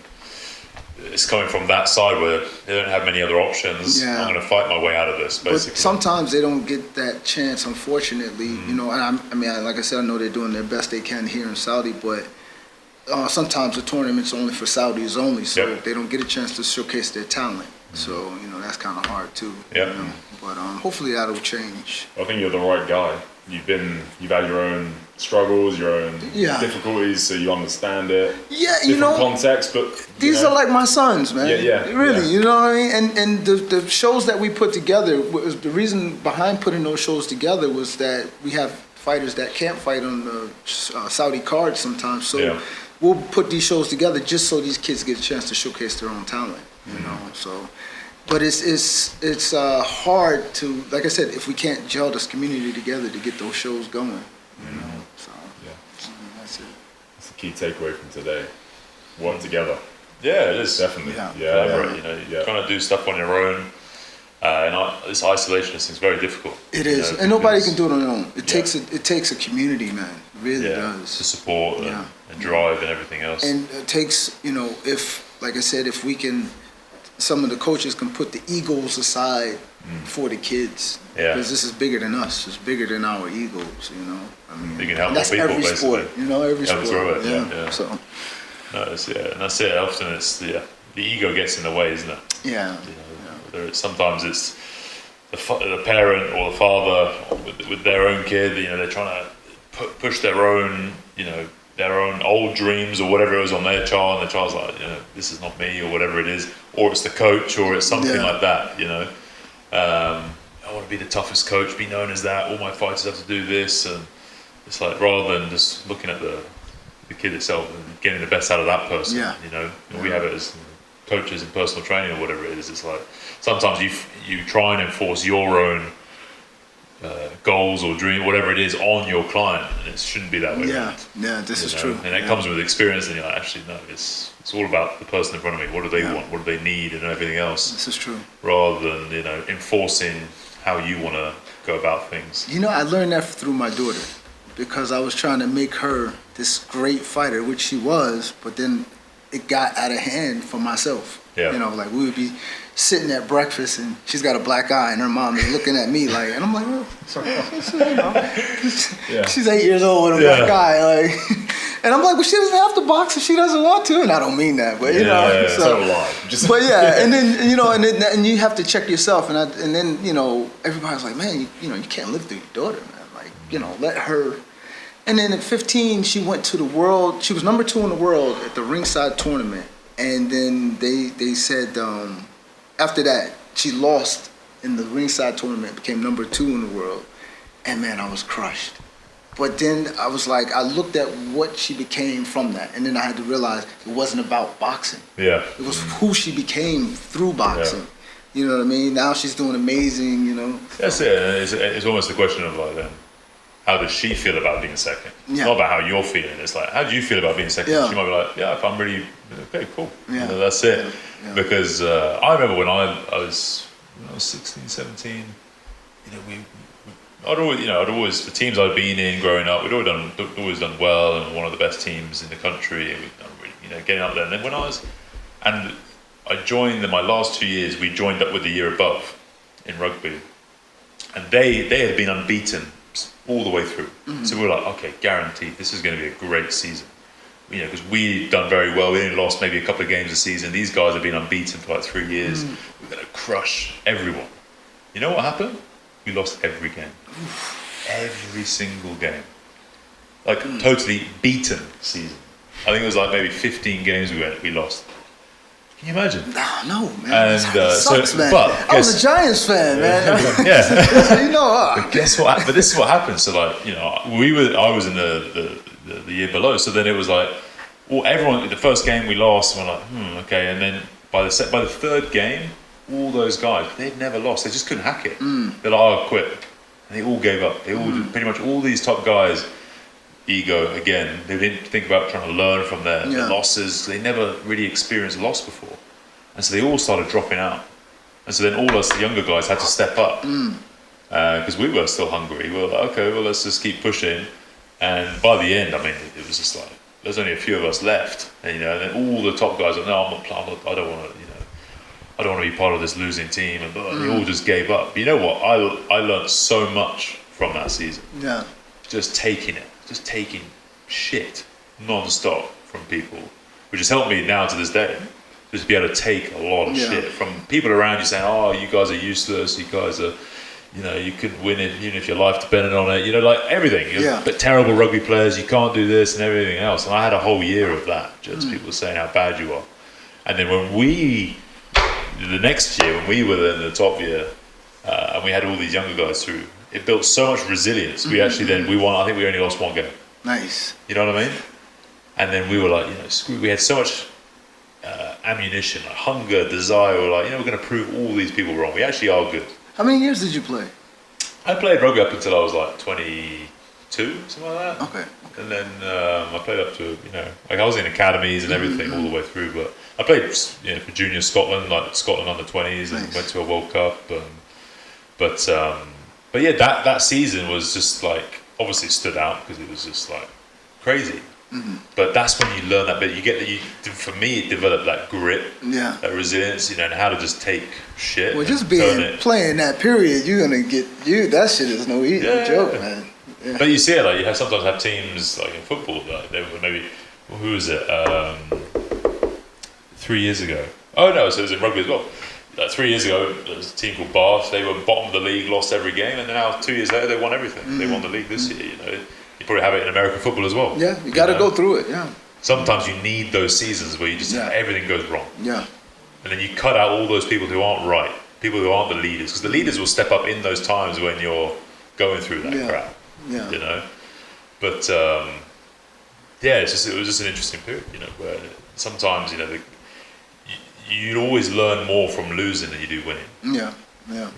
It's coming from that side where they don't have many other options. Yeah. I'm going to fight my way out of this, basically. But sometimes they don't get that chance, unfortunately. And like I said, I know they're doing their best they can here in Saudi, but sometimes the tournament's only for Saudis only, so they don't get a chance to showcase their talent. So, that's kind of hard too. Yeah. But hopefully that'll change. I think you're the right guy. You've had your own struggles, your own difficulties, so you understand it. Yeah, different context, but these are like my sons, man. Yeah. Really, you know what I mean? And the shows that we put together, was the reason behind putting those shows together was that we have fighters that can't fight on the Saudi cards sometimes. So we'll put these shows together just so these kids get a chance to showcase their own talent. So. But it's hard to, like I said, if we can't gel this community together to get those shows going. So that's it. That's the key takeaway from today. Work together. Yeah, it is. Definitely. Yeah. Trying to do stuff on your own. This isolationist is very difficult. It is, and nobody can do it on their own. It takes a community, man. It really does. To support and drive and everything else. And it takes, if, like I said, if we can. Some of the coaches can put the egos aside for the kids, because this is bigger than us. It's bigger than our egos, I mean, you can help that's people, every basically. sport, every help sport. Yeah. So, and that's it. Often it's the ego gets in the way, isn't it? Yeah. Sometimes it's the parent or the father with their own kid. They're trying to push their own, their own old dreams or whatever it was on their child, and the child's like, this is not me, or whatever it is, or it's the coach, or it's something like that, want to be the toughest coach, be known as that. All my fighters have to do this, and it's like rather than just looking at the kid itself and getting the best out of that person. Yeah. You know, and we have it as coaches in personal training or whatever it is. It's like sometimes you try and enforce your own goals or dream, whatever it is, on your client, and it shouldn't be that way. Yeah, this is true. And it comes with experience, and you're like, actually, no, it's all about the person in front of me. What do they want? What do they need? And everything else. This is true. Rather than enforcing how you want to go about things. I learned that through my daughter, because I was trying to make her this great fighter, which she was, but then it got out of hand for myself. Yeah. Like we would be sitting at breakfast and she's got a black eye and her mom is looking at me like, and I'm like, oh, sorry. She's 8 years old with a black eye, like, and I'm like, well, she doesn't have to box if she doesn't want to, and I don't mean that, but so lie. But and then and you have to check yourself, and then everybody's like, man, you can't live through your daughter, man, like let her. And then at 15, she went to the world. She was number 2 in the world at the ringside tournament. And then they said after that, she lost in the ringside tournament, became number 2 in the world. And man, I was crushed. But then I was like, I looked at what she became from that. And then I had to realize it wasn't about boxing. Yeah. It was who she became through boxing. Yeah. You know what I mean? Now she's doing amazing, That's it. It's almost the question of like, then, how does she feel about being second? It's not about how you're feeling. It's like, how do you feel about being second? Yeah. She might be like, if I'm really, okay, cool. Yeah. That's it. Yeah. Because I remember when I was 16, 17, I'd always, the teams I'd been in growing up, we'd always done well, and one of the best teams in the country, and we'd done really, getting up there. And then when I joined in my last 2 years, we joined up with the year above in rugby, and they had been unbeaten all the way through. Mm-hmm. So we were like, okay, guaranteed, this is going to be a great season. Because we'd done very well. We only lost maybe a couple of games a season. These guys have been unbeaten for like 3 years. We're going to crush everyone. You know what happened? We lost every game. Every single game. Like totally beaten season. I think it was like maybe 15 games we lost. Can you imagine? No, man. And sucks, man. But I was a Giants fan, man. Yeah. But guess what? But this is what happened. So like, I was in the year below. So then it was like, well, everyone. The first game we lost, and we're like, okay. And then by the third game, all those guys, they'd never lost. They just couldn't hack it. They're like, I'll quit. And they all gave up. They all pretty much all these top guys. Ego again. They didn't think about trying to learn from their losses. They never really experienced loss before, and so they all started dropping out. And so then all us the younger guys had to step up because we were still hungry. We were like, okay, well, let's just keep pushing. And by the end, I mean, it was just like there's only a few of us left, and and then all the top guys are no, I don't want to, I don't want to be part of this losing team, and they all just gave up. But you know what? I learned so much from that season. Yeah, just taking shit non-stop from people, which has helped me now to this day. Just be able to take a lot of shit from people around you saying, "Oh, you guys are useless. You guys are, you couldn't win it, even if your life depended on it. Like everything. But terrible rugby players. You can't do this and everything else." And I had a whole year of that. Just people saying how bad you are. And then the next year when we were in the top year, and we had all these younger guys through, it built so much resilience. We actually we won. I think we only lost one game. Nice. You know what I mean? And then we were like, screw. We had so much ammunition, like hunger, desire. We're like, we're going to prove all these people wrong. We actually are good. How many years did you play? I played rugby up until I was like 22, something like that. Okay. And then I played up to, like I was in academies and everything all the way through. But I played, for junior Scotland, like Scotland under 20s, and went to a World Cup. But yeah, that season was just like, obviously it stood out because it was just like crazy. But that's when you learn that bit. For me, it developed that grit, that resilience, and how to just take shit. Well, just playing that period, you're gonna get that shit is no joke, man. Yeah. But you see it, like you sometimes have teams like in football, like they were maybe who was it? 3 years ago. Oh no, so it was in rugby as well. Like 3 years ago, there was a team called Bath. They were bottom of the league, lost every game, and then now 2 years later, they won everything. They won the league this year. You probably have it in American football as well. Yeah, you got to go through it. Yeah. Sometimes you need those seasons where you just everything goes wrong. Yeah. And then you cut out all those people who aren't right. people who aren't the leaders, because the leaders will step up in those times when you're going through that crap. Yeah. You know, but it was just an interesting period. You know, where sometimes you'd always learn more from losing than you do winning. Yeah.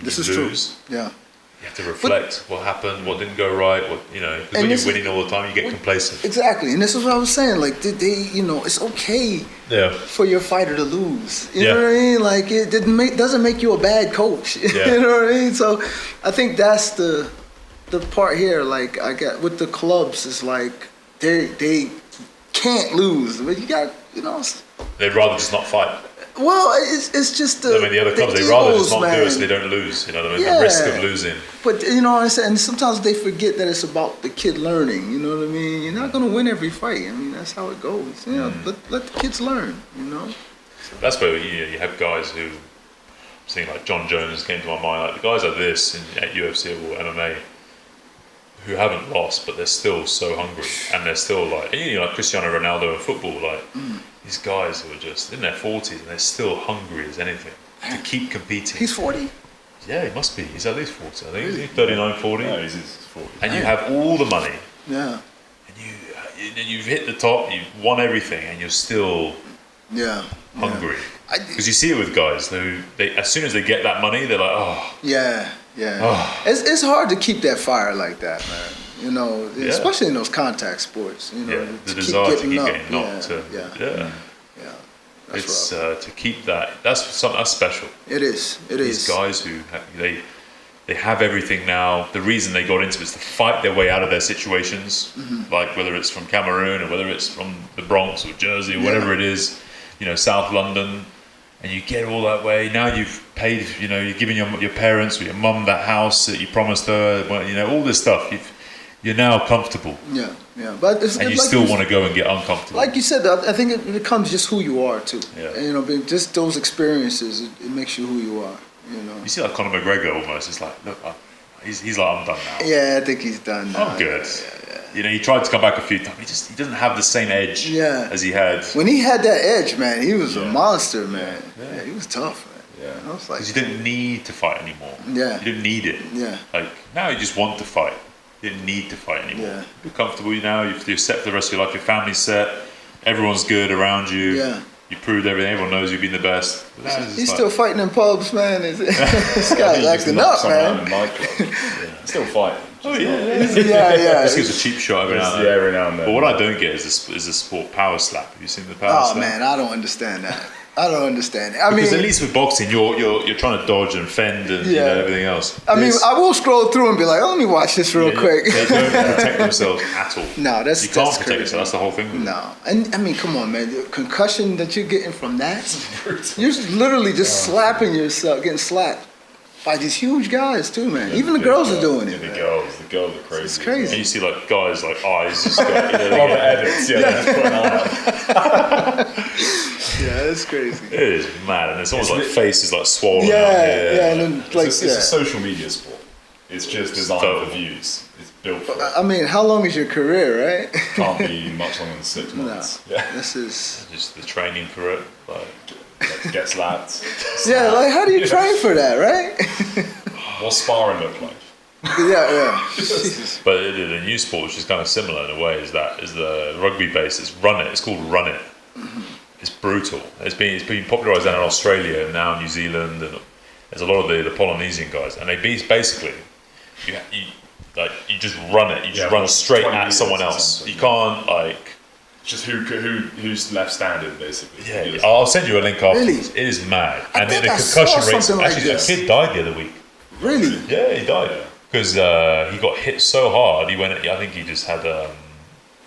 This is true. Yeah. You have to reflect what happened, what didn't go right, because when you're winning all the time, you get complacent. Exactly, and this is what I was saying. Like, did they, it's okay for your fighter to lose. You know what I mean? Like, it doesn't make you a bad coach. You know what I mean? So, I think that's the part here. Like, I got with the clubs, it's like they can't lose, but you got, They'd rather just not fight. Well, it's just the. I mean, the other clubs, they'd rather just not do it so they don't lose. You know what I mean? The risk of losing. But you know what I'm saying? And sometimes they forget that it's about the kid learning. You know what I mean? You're not going to win every fight. I mean, that's how it goes. Let the kids learn. That's where you have guys who, something like John Jones came to my mind. Like the guys like this at UFC or MMA, who haven't lost, but they're still so hungry, and they're still like Cristiano Ronaldo in football, like. These guys who are just in their 40s and they're still hungry as anything to keep competing. He's 40? Yeah, he must be. He's at least 40. I think he's 39, 40. No, he's 40. And you have all the money. Yeah. And you've hit the top, you've won everything, and you're still hungry. Because you see it with guys who, as soon as they get that money, they're like, oh. Yeah. Oh. It's hard to keep that fire like that, man. Especially in those contact sports. The desire to keep getting knocked. It's to keep that. That's special. It is. These guys who they have everything now. The reason they got into it is to fight their way out of their situations. Like whether it's from Cameroon or whether it's from the Bronx or Jersey or whatever it is. South London. And you get all that way. Now you've paid. You're giving your parents or your mum that house that you promised her. All this stuff. You're now comfortable. Yeah. But and you still want to go and get uncomfortable. Like you said, I think it becomes just who you are too. Yeah. And, just those experiences, it makes you who you are. You see, like Conor McGregor almost. It's like, look, he's like, I'm done now. Yeah, I think he's done now. I'm good. Yeah. He tried to come back a few times. He doesn't have the same edge as he had. When he had that edge, man, he was a monster, man. Yeah, he was tough, man. Yeah. I was like, because you didn't need to fight anymore. Yeah. You didn't need it. Yeah. Like now you just want to fight. You didn't need to fight anymore. Yeah. You're comfortable now. You're set for the rest of your life. Your family's set. Everyone's good around you. Yeah. You proved everything. Everyone knows you've been the best. He's still fighting in pubs, man. This guy's acting up, man. Still fighting. Oh yeah. This gives a cheap shot every now and then. Yeah, every now and then. But what I don't get is the sport power slap. Have you seen the power slap? Oh man, I don't understand that. I understand it. Because at least with boxing, you're trying to dodge and fend and everything else. I will scroll through and be like, oh, let me watch this real quick. They don't protect themselves at all. No, you can't protect yourself. That's the whole thing. No, and come on, man. The concussion that you're getting from that, you're literally just slapping yourself, getting slapped by these huge guys too, man. Even the girls are doing it. The girls are crazy. It's crazy. And you see like guys like eyes just got, Robert Edwards, Yeah, it's crazy. It is mad, and it's almost like face is like swollen. And then it's a social media sport. It's just designed for views. It's built for. I mean, how long is your career, right? Can't be much longer than 6 months. No. Yeah, this is just the training for it. Like get slapped. Yeah, like how do you train for that, right? What's sparring look like? Yeah. But the new sport, which is kind of similar in a way, is the rugby base. It's Run It. It's called Run It. It's brutal. It's been popularised down in Australia and now New Zealand, and there's a lot of the Polynesian guys, and they basically you just run it. You just run straight at someone else. You can't like. Just who's left standing, basically. Yeah, I'll send you a link afterwards. Really? It is mad. And then the concussion concussion rate. Actually, a kid died the other week. Really? Yeah, he died because he got hit so hard. He went. I think he just had.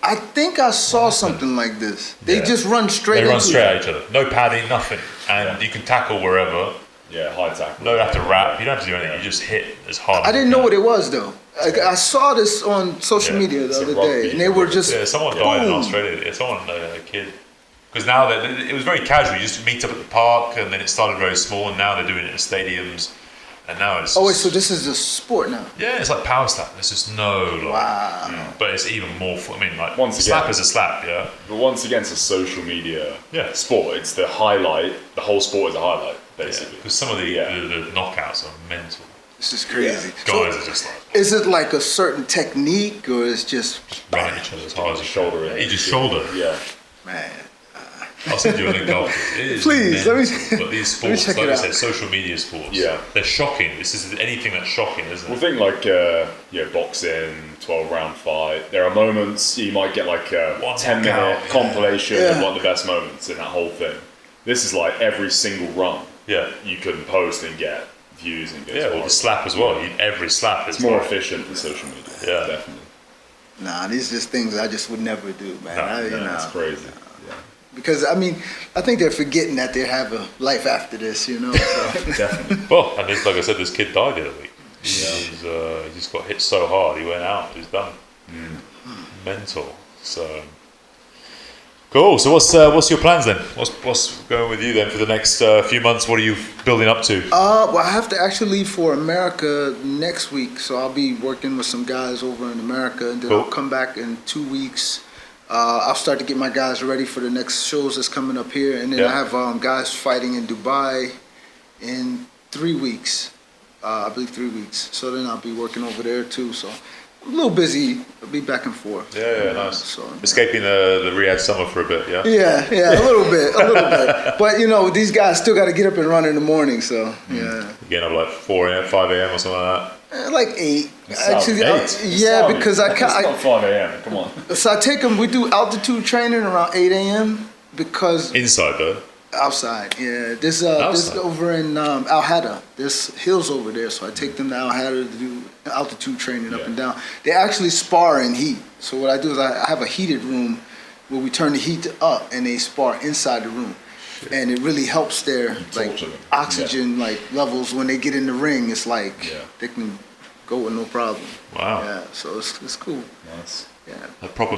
I think I saw something like this. They just run straight. They run straight at each other. No padding, nothing, and you can tackle wherever. Yeah, high tackle. No, you have to wrap. You don't have to do anything. You just hit as hard. I didn't know what it was though. I saw this on social media the other day, and they were just. Yeah, someone died in Australia. Someone, a kid. Because now it was very casual. You just meet up at the park, and then it started very small, and now they're doing it in stadiums, and now it's. Oh wait, so this is a sport now? Yeah, it's like power slap. There's just no. Wow. But it's even more. I mean, like once slap again, is a slap, yeah. But once again, it's a social media sport. It's the highlight. The whole sport is a highlight. basically. Because some of the knockouts are mental. This is crazy. Guys are just like Is it like a certain technique, or is just running each other as hard as you shoulder can. in. He just shoulder. Yeah. man? I'll send you a link after. It is Please, let me- mental. But these let me sports, check like it I out. said, social media sports. Yeah. They're shocking. This is anything that's shocking, isn't Well, it? think like boxing, 12-round fight. There are moments you might get like a One 10-minute knockout, compilation of Yeah. like the best moments in that whole thing. This is like every single run Yeah. you can post and get views and get. Yeah, well, the slap as well. Every slap is It's more like- efficient than social media. Yeah. Definitely. Nah, these just things I just would never do, man. No, It's crazy. Yeah. Because I mean, I think they're forgetting that they have a life after this, you know. So. Definitely. Well, and like I said, this kid died the other week. He just got hit so hard, he went out. He was done. Mental. So cool. So what's your plans then? What's going with you then for the next few months? What are you building up to? Well, I have to actually leave for America next week, so I'll be working with some guys over in America, and then Cool. I'll come back in 2 weeks. I'll start to get my guys ready for the next shows that's coming up here, and then Yeah. I have guys fighting in Dubai in 3 weeks. I believe 3 weeks. So then I'll be working over there too. So I'm a little busy. I'll be back and forth. Yeah, nice. So, Escaping the Riyadh summer for a bit, yeah? yeah, a little bit. But you know, these guys still got to get up and run in the morning. So yeah. Getting up like 4 a.m., 5 a.m. or something like that. Like 8. Actually, eight? yeah, because It's not 5 a.m. Come on. so I take them. We do altitude training around 8 a.m. because Inside though. outside. Yeah, this Outside? over in Al Hatta. There's hills over there, so I take them to Al Hatta to do altitude training up and down. They actually spar in heat. So what I do is I have a heated room where we turn the heat up, and they spar inside the room. And it really helps their like torture them. oxygen like levels when they get in the ring. It's like Yeah. they can go with no problem. Wow. Yeah, so it's cool. Nice. Yeah. A proper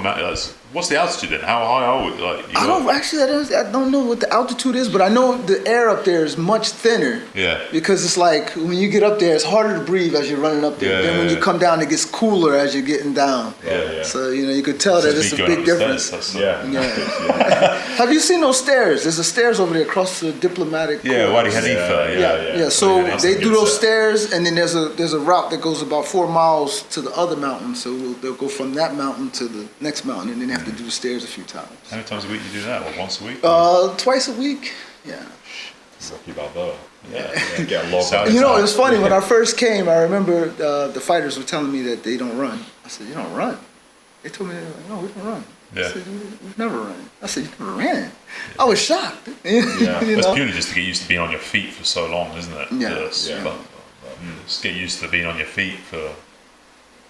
what's the altitude then? How high are we? Like, you I got- don't know what the altitude is, but I know the air up there is much thinner. Yeah. Because it's like when you get up there, it's harder to breathe as you're running up there. Yeah, then when yeah, you come down, it gets cooler as you're getting down. Yeah. So you could tell that it's a big difference. Yeah. Yeah. Have you seen those stairs? There's a stairs over there across the diplomatic. Yeah, corps. Wadi Hanifa. Yeah. So That's they a do good those set. stairs, and then there's a route that goes about 4 miles to the other mountain. So they'll go from that mountain to the next mountain, and then they have to do the stairs a few times. How many times a week do you do that? What, once a week? Twice a week. Yeah. Rocky Balboa. Yeah. Get a log. Sounds- You know, it was funny when I first came. I remember the fighters were telling me that they don't run. I said, "You don't run?" They told me, "No, we don't run." Yeah. I said, "We've never run." I said, "You never ran?" I was shocked. Yeah. You That's know? purely just to get used to being on your feet for so long, isn't it? Yeah. Just, Yeah. just get used to being on your feet for.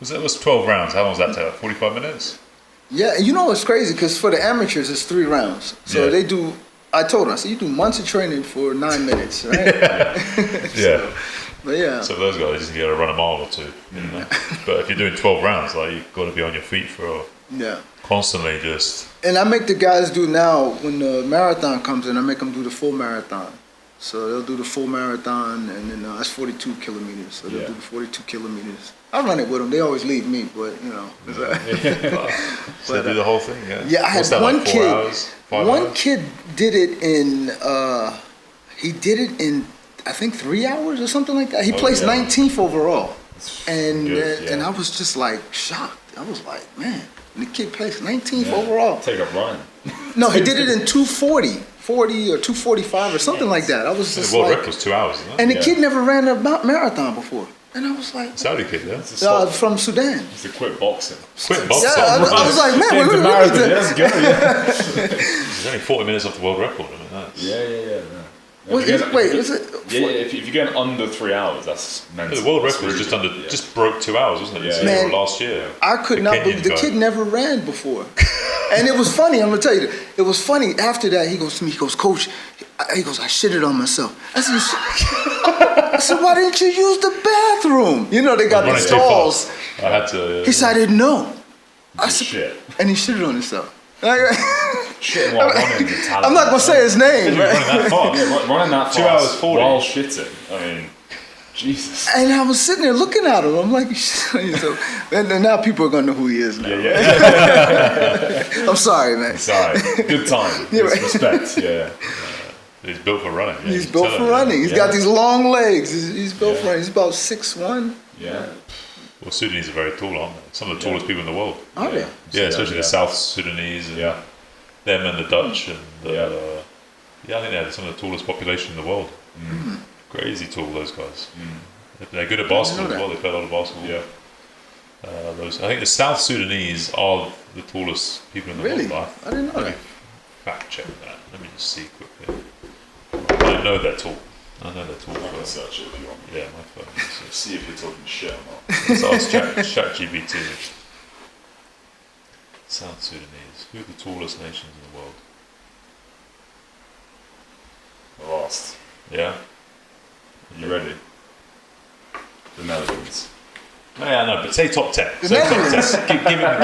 Was 12 rounds? How long was that take? 45 minutes? Yeah, and you know what's crazy? Because for the amateurs, it's 3 rounds. So Yeah. they do. I told them, I said, "You do months of training for 9 minutes, right?" Yeah. But yeah. So those guys just got to run a mile or two. You know? But if you're doing 12 rounds, like you've got to be on your feet for Yeah. constantly just. And I make the guys do now, when the marathon comes in, I make them do the full marathon. So they'll do the full marathon, and then that's 42 kilometers. So they'll Yeah. do the 42 kilometers. I run it with them. They always leave me, but you know. So they do the whole thing. Yeah. Yeah, I had What's that, one like 4 kid. hours? 5 One hours? kid did it in. He did it in, I think 3 hours or something like that. He placed yeah. 19th overall, and good, yeah. and I was just like shocked. I was like, man, the kid placed 19th overall. Take a run. No, he did it in 2:40, 40 or 2:45 or something like that. I was The just world like, record was 2 hours, isn't it? and the Yeah. kid never ran a marathon before, and I was like, Saudi kid, yeah. from Sudan. It's to quit boxing. Quit boxing. Yeah, I was like, man, Get into we marathon. need to. Let's go. Yeah. He's only 40 minutes off the world record. I mean, that's. Yeah. Wait, is it? Yeah, if you're going under 3 hours, that's mental. The world That's record was really just good, under, yeah. just broke 2 hours, wasn't it? Yeah. Man, last year. I could The not Kenyan believe the guy. kid never ran before. And it was funny, I'm gonna tell you, it was funny. After that, he goes to me, he goes, "Coach," he goes, "I shitted on myself." I said, I said, "Why didn't you use the bathroom?" You know, they got Running these too stalls. fast. I had to. He said, "I didn't know." I said, Shit. and he shitted on himself. Shit while running is a talent. I'm not gonna say his name, You're right? running that fast. Yeah, running that fast 2 hours 40. while shitting. I mean, Jesus. And I was sitting there looking at him. I'm like, so, and now people are gonna know who he is now. Yeah. I'm sorry, man. Sorry. Good time. Yeah, right. Respect. Yeah. He's built for running. Yeah, He's built for running. He's got these long legs. He's built for running. He's about 6'1". Yeah. Well, Sudanese are very tall, aren't they? Some of the tallest people in the world. Oh, yeah. Yeah, especially the South Sudanese. And them and the Dutch. And I think they're some of the tallest population in the world. Crazy tall, those guys. They're good at basketball as well. They play a lot of basketball. Yeah. I think the South Sudanese are the tallest people in the Really? world. I didn't know that. Fact check that. Let me just see quickly. I know they're tall. I know they're tall. I can search it if you want. Yeah, my phone. See if you're talking shit or not. Let's ask ChatGPT. South Sudanese. Who are the tallest nations in the world? Lost. Yeah? You ready? The Netherlands. No, yeah, no, but say top 10. The Say top 10. Netherlands.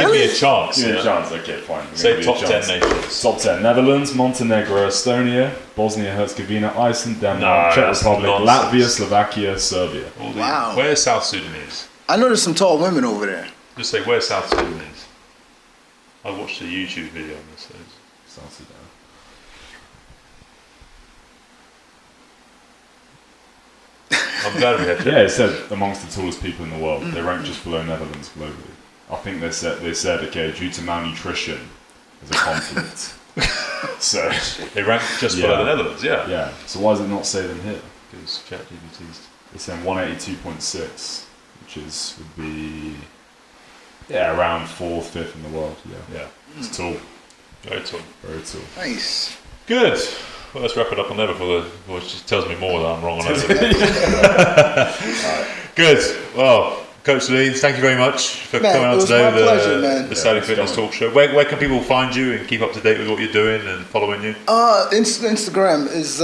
Give me a chance. Give me yeah? a chance. Okay, fine. Say top 10 nations. Top 10. Netherlands, Montenegro, Estonia, Bosnia-Herzegovina, Iceland, Denmark, No, Czech that's Republic, nonsense. Latvia, Slovakia, Serbia. Wow. Where's South Sudanese? I know there's some tall women over there. Just say, where's South Sudanese? I watched a YouTube video on this. South Sudan. I'm glad we had Yeah, it said amongst the tallest people in the world. They rank just below Netherlands globally. I think they said okay, due to malnutrition as a conflict. So They rank just below the Netherlands, yeah. So why does it not say them here? Because ChatGPT's. It's saying 182.6, which would be around 4th, 5th in the world. Yeah. It's tall. Very tall. Very tall. Nice. Good. Well, let's wrap it up on there before it just tells me more that I'm wrong on everything. Good. Well, Coach Lee, thank you very much for Man, coming it on was today. my pleasure, man. The Saudi Fitness Talk Show. Where can people find you and keep up to date with what you're doing and following you? Instagram is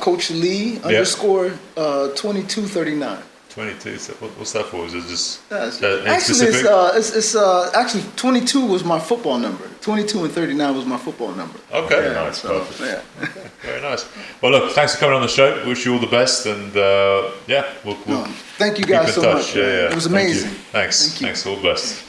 Coach Lee _ 2239. 22. So what's that for? Is it just Actually, any specific? it's actually 22 was my football number. 22 and 39 was my football number. Okay. Very nice. So, Perfect. yeah. Very nice. Well, look, thanks for coming on the show. Wish you all the best, and we'll Thank you keep in guys so touch. much. Yeah, man. yeah. It was Thank you. amazing. Thanks. Thank you. Thanks. All the best.